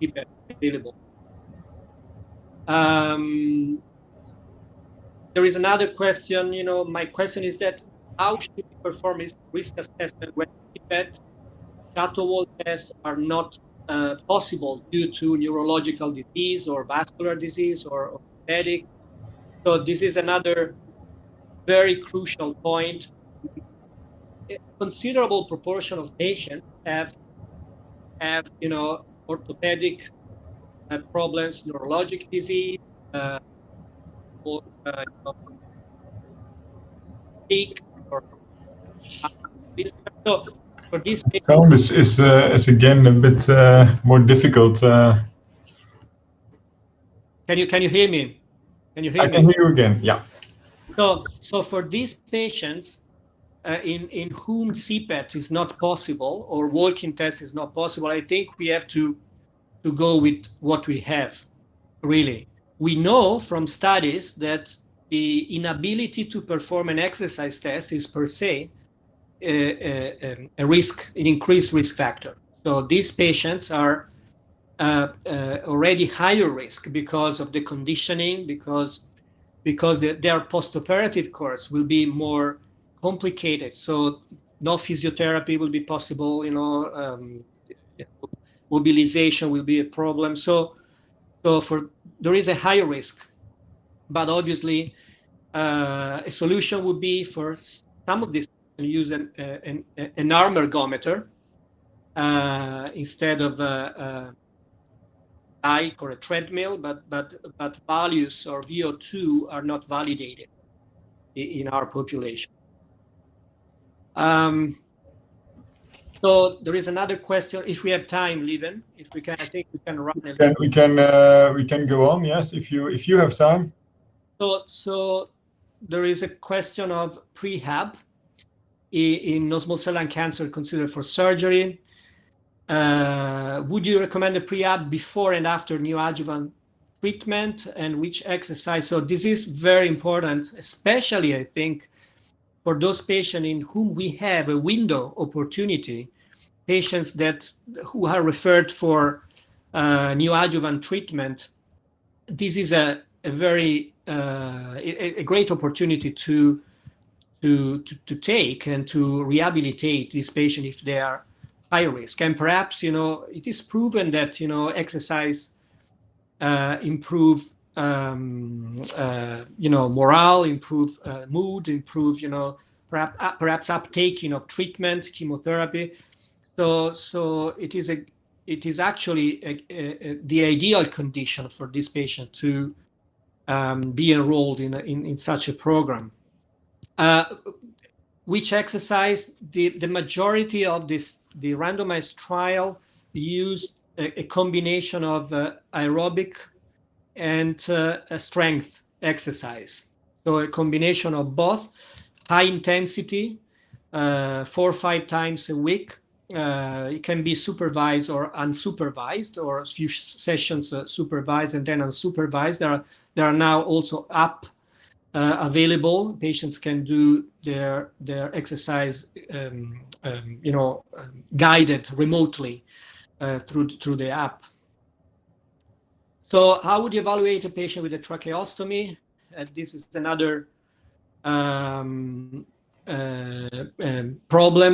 CPAP available. There is another question. My question is that how should we perform risk assessment when CPAP shuttle wall tests are not possible due to neurological disease or vascular disease or orthopedic? So this is another very crucial point. A considerable proportion of patients have orthopedic problems, neurologic disease, or sick, or so for this. Sound is again a bit more difficult. Can you hear me? Can you hear me? I can hear you again. Yeah. So for these patients in whom CPAT is not possible or walking test is not possible, I think we have to go with what we have. Really, we know from studies that the inability to perform an exercise test is per se an increased risk factor. So these patients are already higher risk because of the conditioning, because their postoperative course will be more complicated. So no physiotherapy will be possible. Mobilization will be a problem. So there is a higher risk, but obviously a solution would be for some of these to use an arm ergometer instead of a bike or a treadmill, but values or VO2 are not validated in our population. So there is another question. If we have time, Lieven, if we can, I think we can run. We can go on. Yes, if you have time. So there is a question of prehab in non-small cell lung cancer considered for surgery. Would you recommend a prehab before and after neoadjuvant treatment, and which exercise? So this is very important, especially I think for those patients in whom we have a window opportunity, patients who are referred for neoadjuvant treatment. This is a very a great opportunity to take and to rehabilitate this patient if they are high risk. And perhaps it is proven that exercise improve morale, improve mood, improve perhaps uptaking of treatment, chemotherapy. So it is actually the ideal condition for this patient to be enrolled in such a program. Which exercise? The majority of the randomized trial used a combination of aerobic and strength exercise. So a combination of both, high intensity, 4 or 5 times a week. It can be supervised or unsupervised, or a few sessions supervised and then unsupervised. There are now also app available. Patients can do their exercise, guided remotely through the app. So how would you evaluate a patient with a tracheostomy? This is another problem.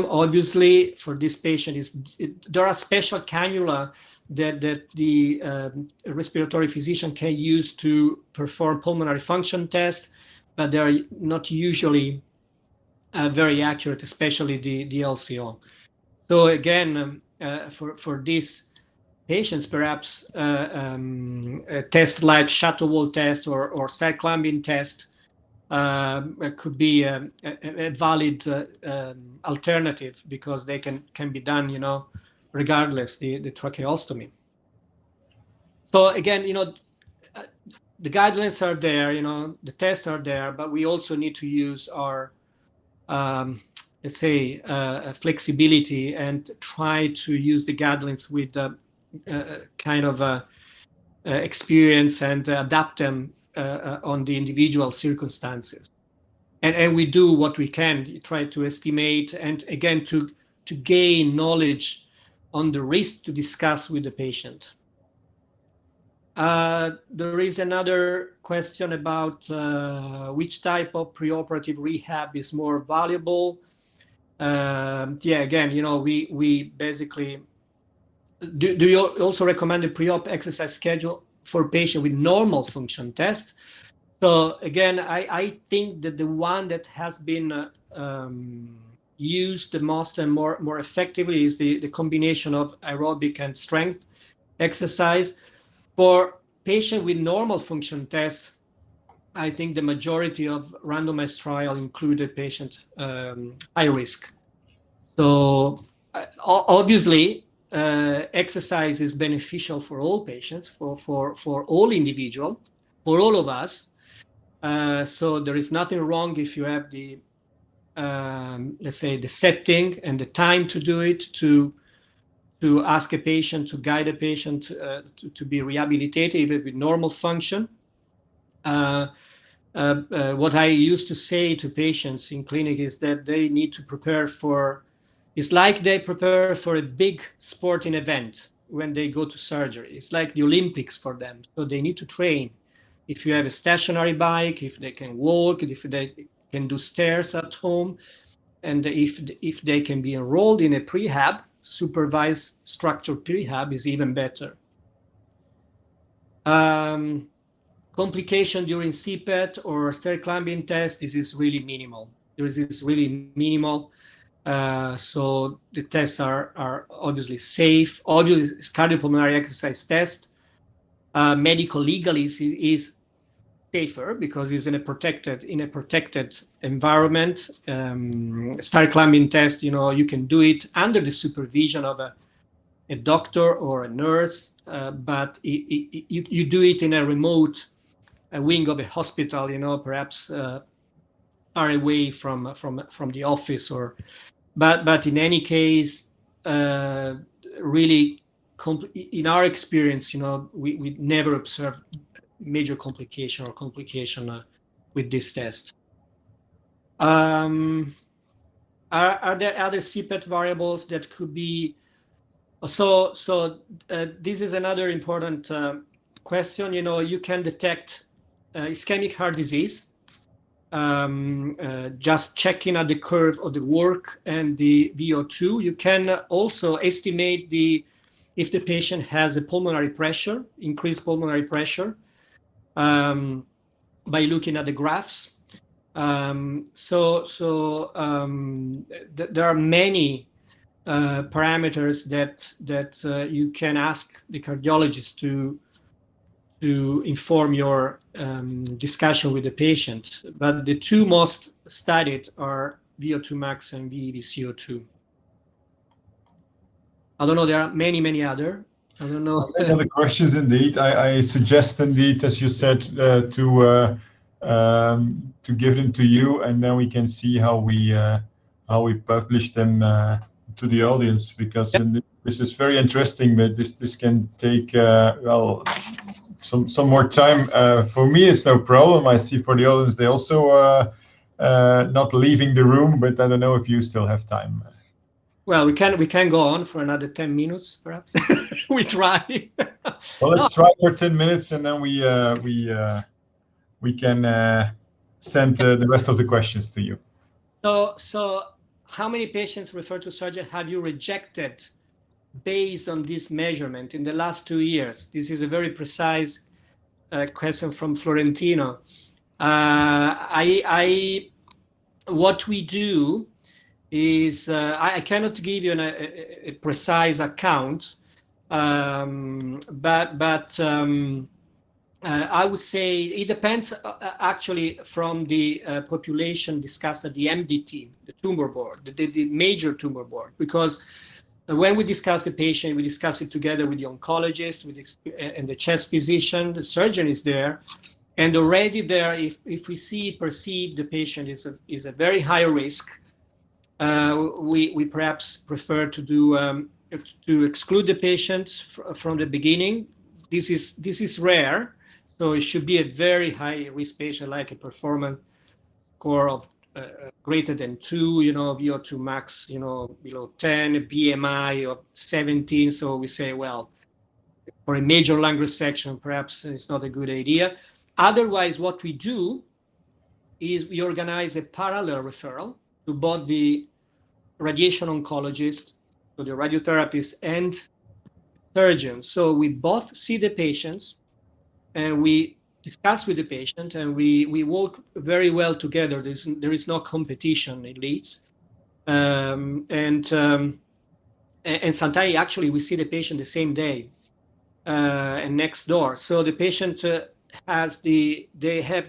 Obviously, for this patient, there are special cannula that the respiratory physician can use to perform pulmonary function tests, but they are not usually very accurate, especially the LCO. So again, for these patients, perhaps a test like Shuttle test or stair climbing test could be a valid alternative, because they can be done, regardless the tracheostomy. So again, the guidelines are there, the tests are there, but we also need to use our let's say flexibility and try to use the guidelines with kind of experience and adapt them on the individual circumstances. And we do what we can, try to estimate, and again to gain knowledge on the risk to discuss with the patient. There is another question about which type of preoperative rehab is more valuable. Yeah, again, we basically do you also recommend a pre-op exercise schedule for patient with normal function test? So again, I think that the one that has been used the most and more effectively is the combination of aerobic and strength exercise. For patient with normal function test, I think the majority of randomized trial included patient high risk. So obviously, exercise is beneficial for all patients, for all individuals, for all of us. So there is nothing wrong if you have the, let's say, the setting and the time to do it, to ask a patient, to guide a patient to be rehabilitated even with normal function. What I used to say to patients in clinic is that they need to prepare for, it's like they prepare for a big sporting event when they go to surgery. It's like the Olympics for them. So they need to train. If you have a stationary bike, if they can walk, if they can do stairs at home, and if they can be enrolled in a prehab, supervised structured prehab is even better. Complication during CPET or stair climbing test, this is really minimal. This is really minimal. So the tests are obviously safe. Obviously, it's cardiopulmonary exercise test. Medical legally is safer because it's in a protected environment. Stair climbing test, you can do it under the supervision of a doctor or a nurse, but you do it in a remote wing of a hospital, perhaps far away from the office, or but in any case, really in our experience, we never observed major complication with this test. Are there other CPET variables that could be? So this is another important question. You can detect ischemic heart disease just checking at the curve of the work and the VO2. You can also estimate if the patient has a pulmonary pressure, increased pulmonary pressure, by looking at the graphs. There are many parameters that you can ask the cardiologist to inform your discussion with the patient. But the two most studied are VO2 max and VEV-CO2. I don't know, there are many other. I don't know. Many other questions indeed. I suggest indeed, as you said, to give them to you, and then we can see how we publish them to the audience, because this is very interesting. But this can take some more time. For me, it's no problem. I see for the audience, they also not leaving the room, but I don't know if you still have time. Well, we can go on for another 10 minutes, perhaps. We try. Well, let's try for 10 minutes, and then we can send the rest of the questions to you. So how many patients referred to surgery have you rejected based on this measurement in the last 2 years? This is a very precise question from Florentino. What we do is, I cannot give you a precise account, but I would say it depends actually from the population discussed at the MDT, the tumor board, the major tumor board, because when we discuss the patient, we discuss it together with the oncologist and the chest physician. The surgeon is there, and already there, if we perceive the patient is a very high risk, we perhaps prefer to do to exclude the patient from the beginning. This is rare, so it should be a very high risk patient, like a performance score of greater than 2, VO2 max, below 10, BMI of 17. So we say, well, for a major lung resection, perhaps it's not a good idea. Otherwise, what we do is we organize a parallel referral to both the radiation oncologist, so the radiotherapist, and surgeon. So we both see the patients, and we discuss with the patient, and we work very well together. There is no competition in Leeds. And sometimes actually we see the patient the same day and next door. So the patient they have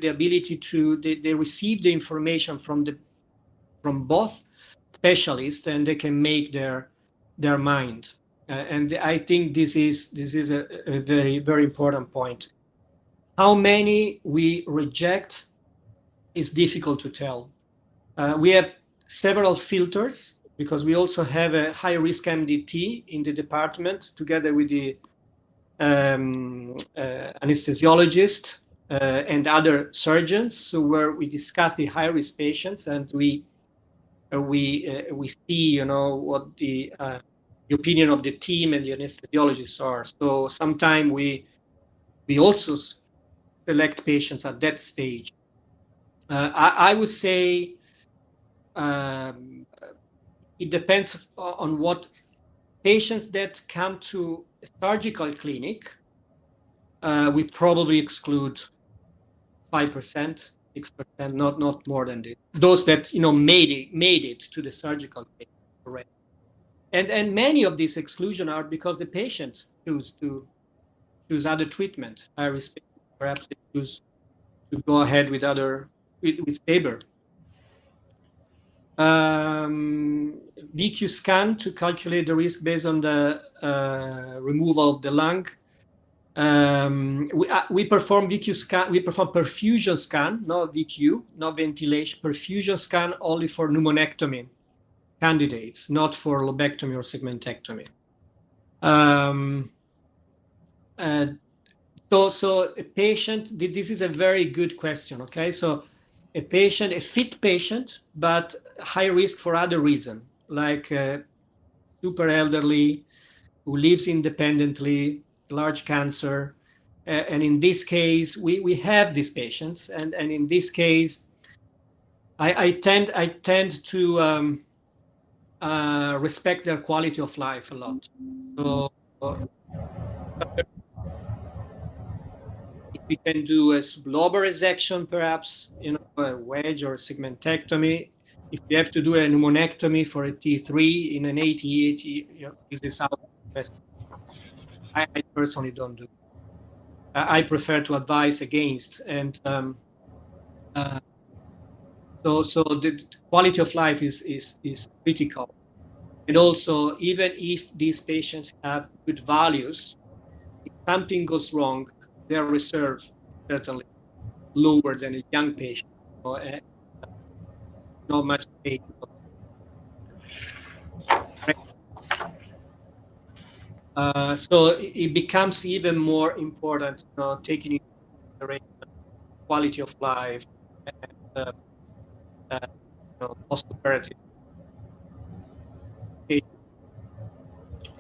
the ability to, they receive the information from both specialists, and they can make their mind. And I think this is a very, very important point. How many we reject is difficult to tell. We have several filters because we also have a high risk MDT in the department together with the anesthesiologist and other surgeons. So where we discuss the high risk patients, and we see, what the opinion of the team and the anesthesiologists are. So sometimes we also select patients at that stage. I would say it depends on what patients that come to a surgical clinic, we probably exclude 5%, 6%, not more than this. Those that made it to the surgical clinic already. And many of these exclusion are because the patient choose other treatment. I respect, perhaps they choose to go ahead with Saber. VQ scan to calculate the risk based on the removal of the lung. We perform VQ scan. We perform perfusion scan, not VQ, not ventilation. Perfusion scan only for pneumonectomy candidates, not for lobectomy or segmentectomy. So a patient. This is a very good question. Okay, so a fit patient, but high risk for other reason, like super elderly, who lives independently, large cancer. And in this case, we have these patients. And in this case, I tend to respect their quality of life a lot. So if we can do a sublobar resection, perhaps, a wedge or a segmentectomy. If you have to do a pneumonectomy for a T3 in an 80, this is out of best. I personally don't do. I prefer to advise against. And so the quality of life is critical. And also, even if these patients have good values, if something goes wrong, their reserve certainly lower than a young patient. Not much pain. So it becomes even more important, taking into consideration quality of life and post-operative.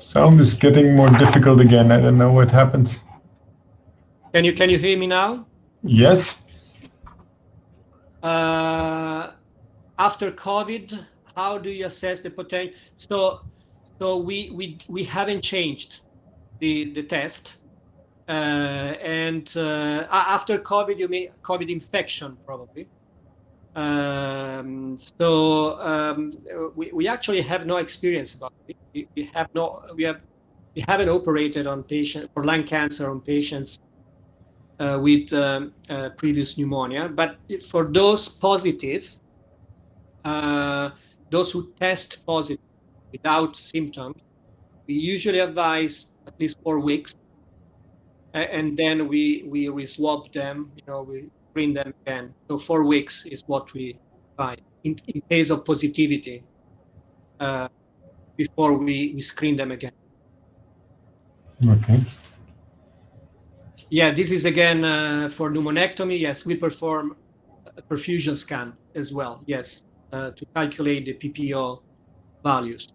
Sound is getting more difficult again. I don't know what happened. Can you hear me now? Yes. After COVID, how do you assess the potential? So we haven't changed the test. And after COVID, you mean COVID infection, probably. We actually have no experience about it. We haven't operated on patients for lung cancer on patients with previous pneumonia. But for those positive, those who test positive without symptoms, we usually advise at least 4 weeks, and then we re-swab them. We screen them again. So 4 weeks is what we advise in case of positivity before we screen them again. Okay. Yeah, this is again for pneumonectomy. Yes, we perform a perfusion scan as well. Yes, to calculate the PPO values.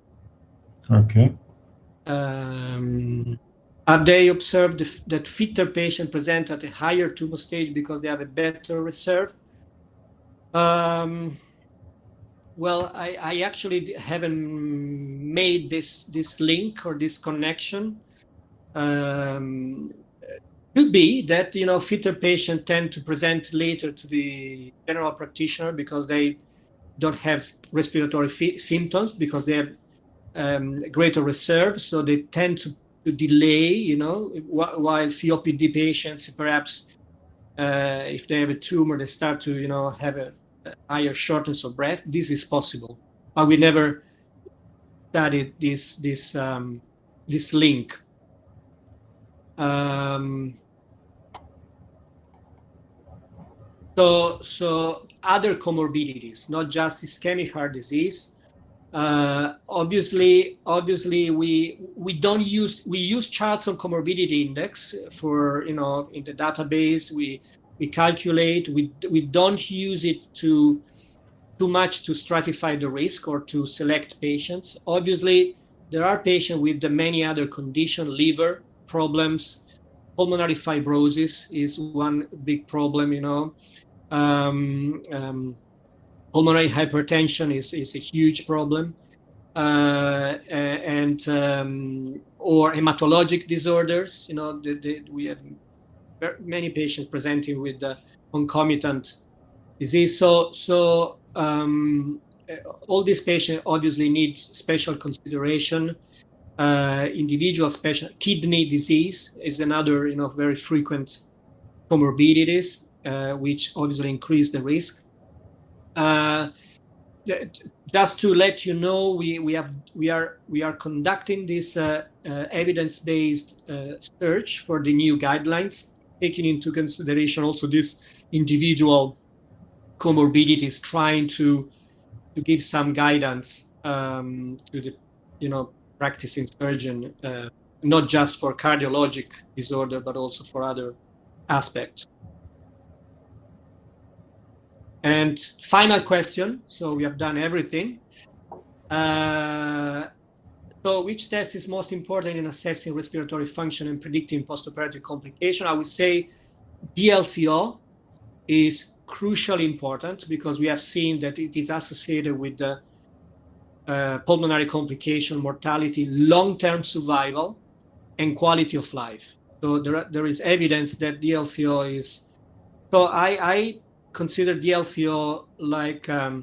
Okay. Have they observed that fitter patients present at a higher tumor stage because they have a better reserve? Well, I actually haven't made this link or this connection. Could be that fitter patients tend to present later to the general practitioner because they don't have respiratory symptoms, because they have greater reserve, so they tend to delay. While COPD patients, perhaps if they have a tumor, they start to have a higher shortness of breath. This is possible, but we never studied this link. So other comorbidities, not just ischemic heart disease. Obviously, we use charts on comorbidity index for in the database. We calculate. We don't use it too much to stratify the risk or to select patients. Obviously, there are patients with the many other conditions, liver problems, pulmonary fibrosis is one big problem. Pulmonary hypertension is a huge problem, and or hematologic disorders. We have many patients presenting with concomitant disease. So all these patients obviously need special consideration. Individual special kidney disease is another very frequent comorbidities, which obviously increase the risk. Just to let you know, we are conducting this evidence-based search for the new guidelines, taking into consideration also this individual comorbidities, trying to give some guidance to the practicing surgeon, not just for cardiologic disorder, but also for other aspects. And final question. So we have done everything. So which test is most important in assessing respiratory function and predicting postoperative complication? I would say DLCO is crucially important, because we have seen that it is associated with the pulmonary complication, mortality, long-term survival, and quality of life. So there is evidence that DLCO is. So I consider DLCO like a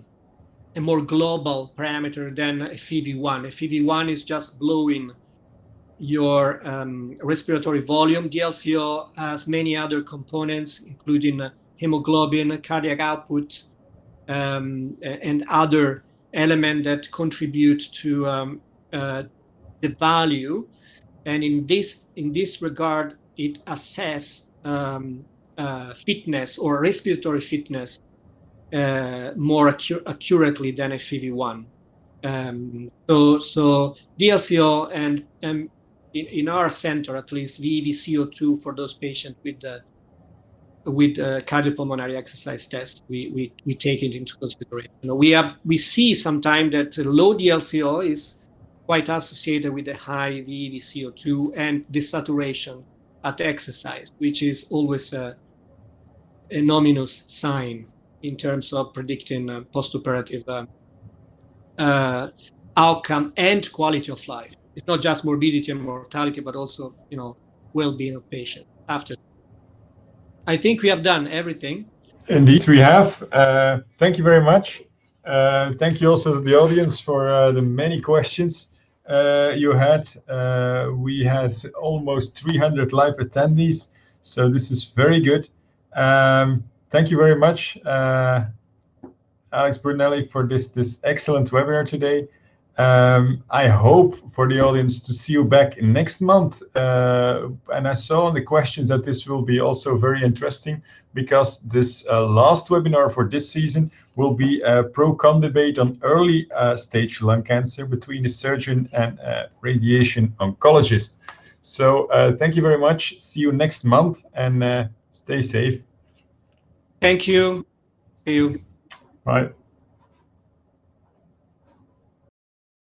more global parameter than a FEV1. A FEV1 is just blowing your respiratory volume. DLCO has many other components, including hemoglobin, cardiac output, and other elements that contribute to the value. And in this regard, it assesses fitness or respiratory fitness more accurately than a FEV1. So DLCO and in our center, at least, VEV-CO2 for those patients with cardiopulmonary exercise test, we take it into consideration. We see sometimes that low DLCO is quite associated with the high VCO2 and desaturation at exercise, which is always a ominous sign in terms of predicting postoperative outcome and quality of life. It's not just morbidity and mortality, but also, well-being of patients after. I think we have done everything. Indeed, we have. Thank you very much. Thank you also to the audience for the many questions you had. We had almost 300 live attendees, so this is very good. Thank you very much, Alex Brunelli, for this excellent webinar today. I hope for the audience to see you back next month. And I saw in the questions that this will be also very interesting, because this last webinar for this season will be a pro-con debate on early stage lung cancer between a surgeon and a radiation oncologist. So thank you very much. See you next month, and stay safe. Thank you. See you. Bye.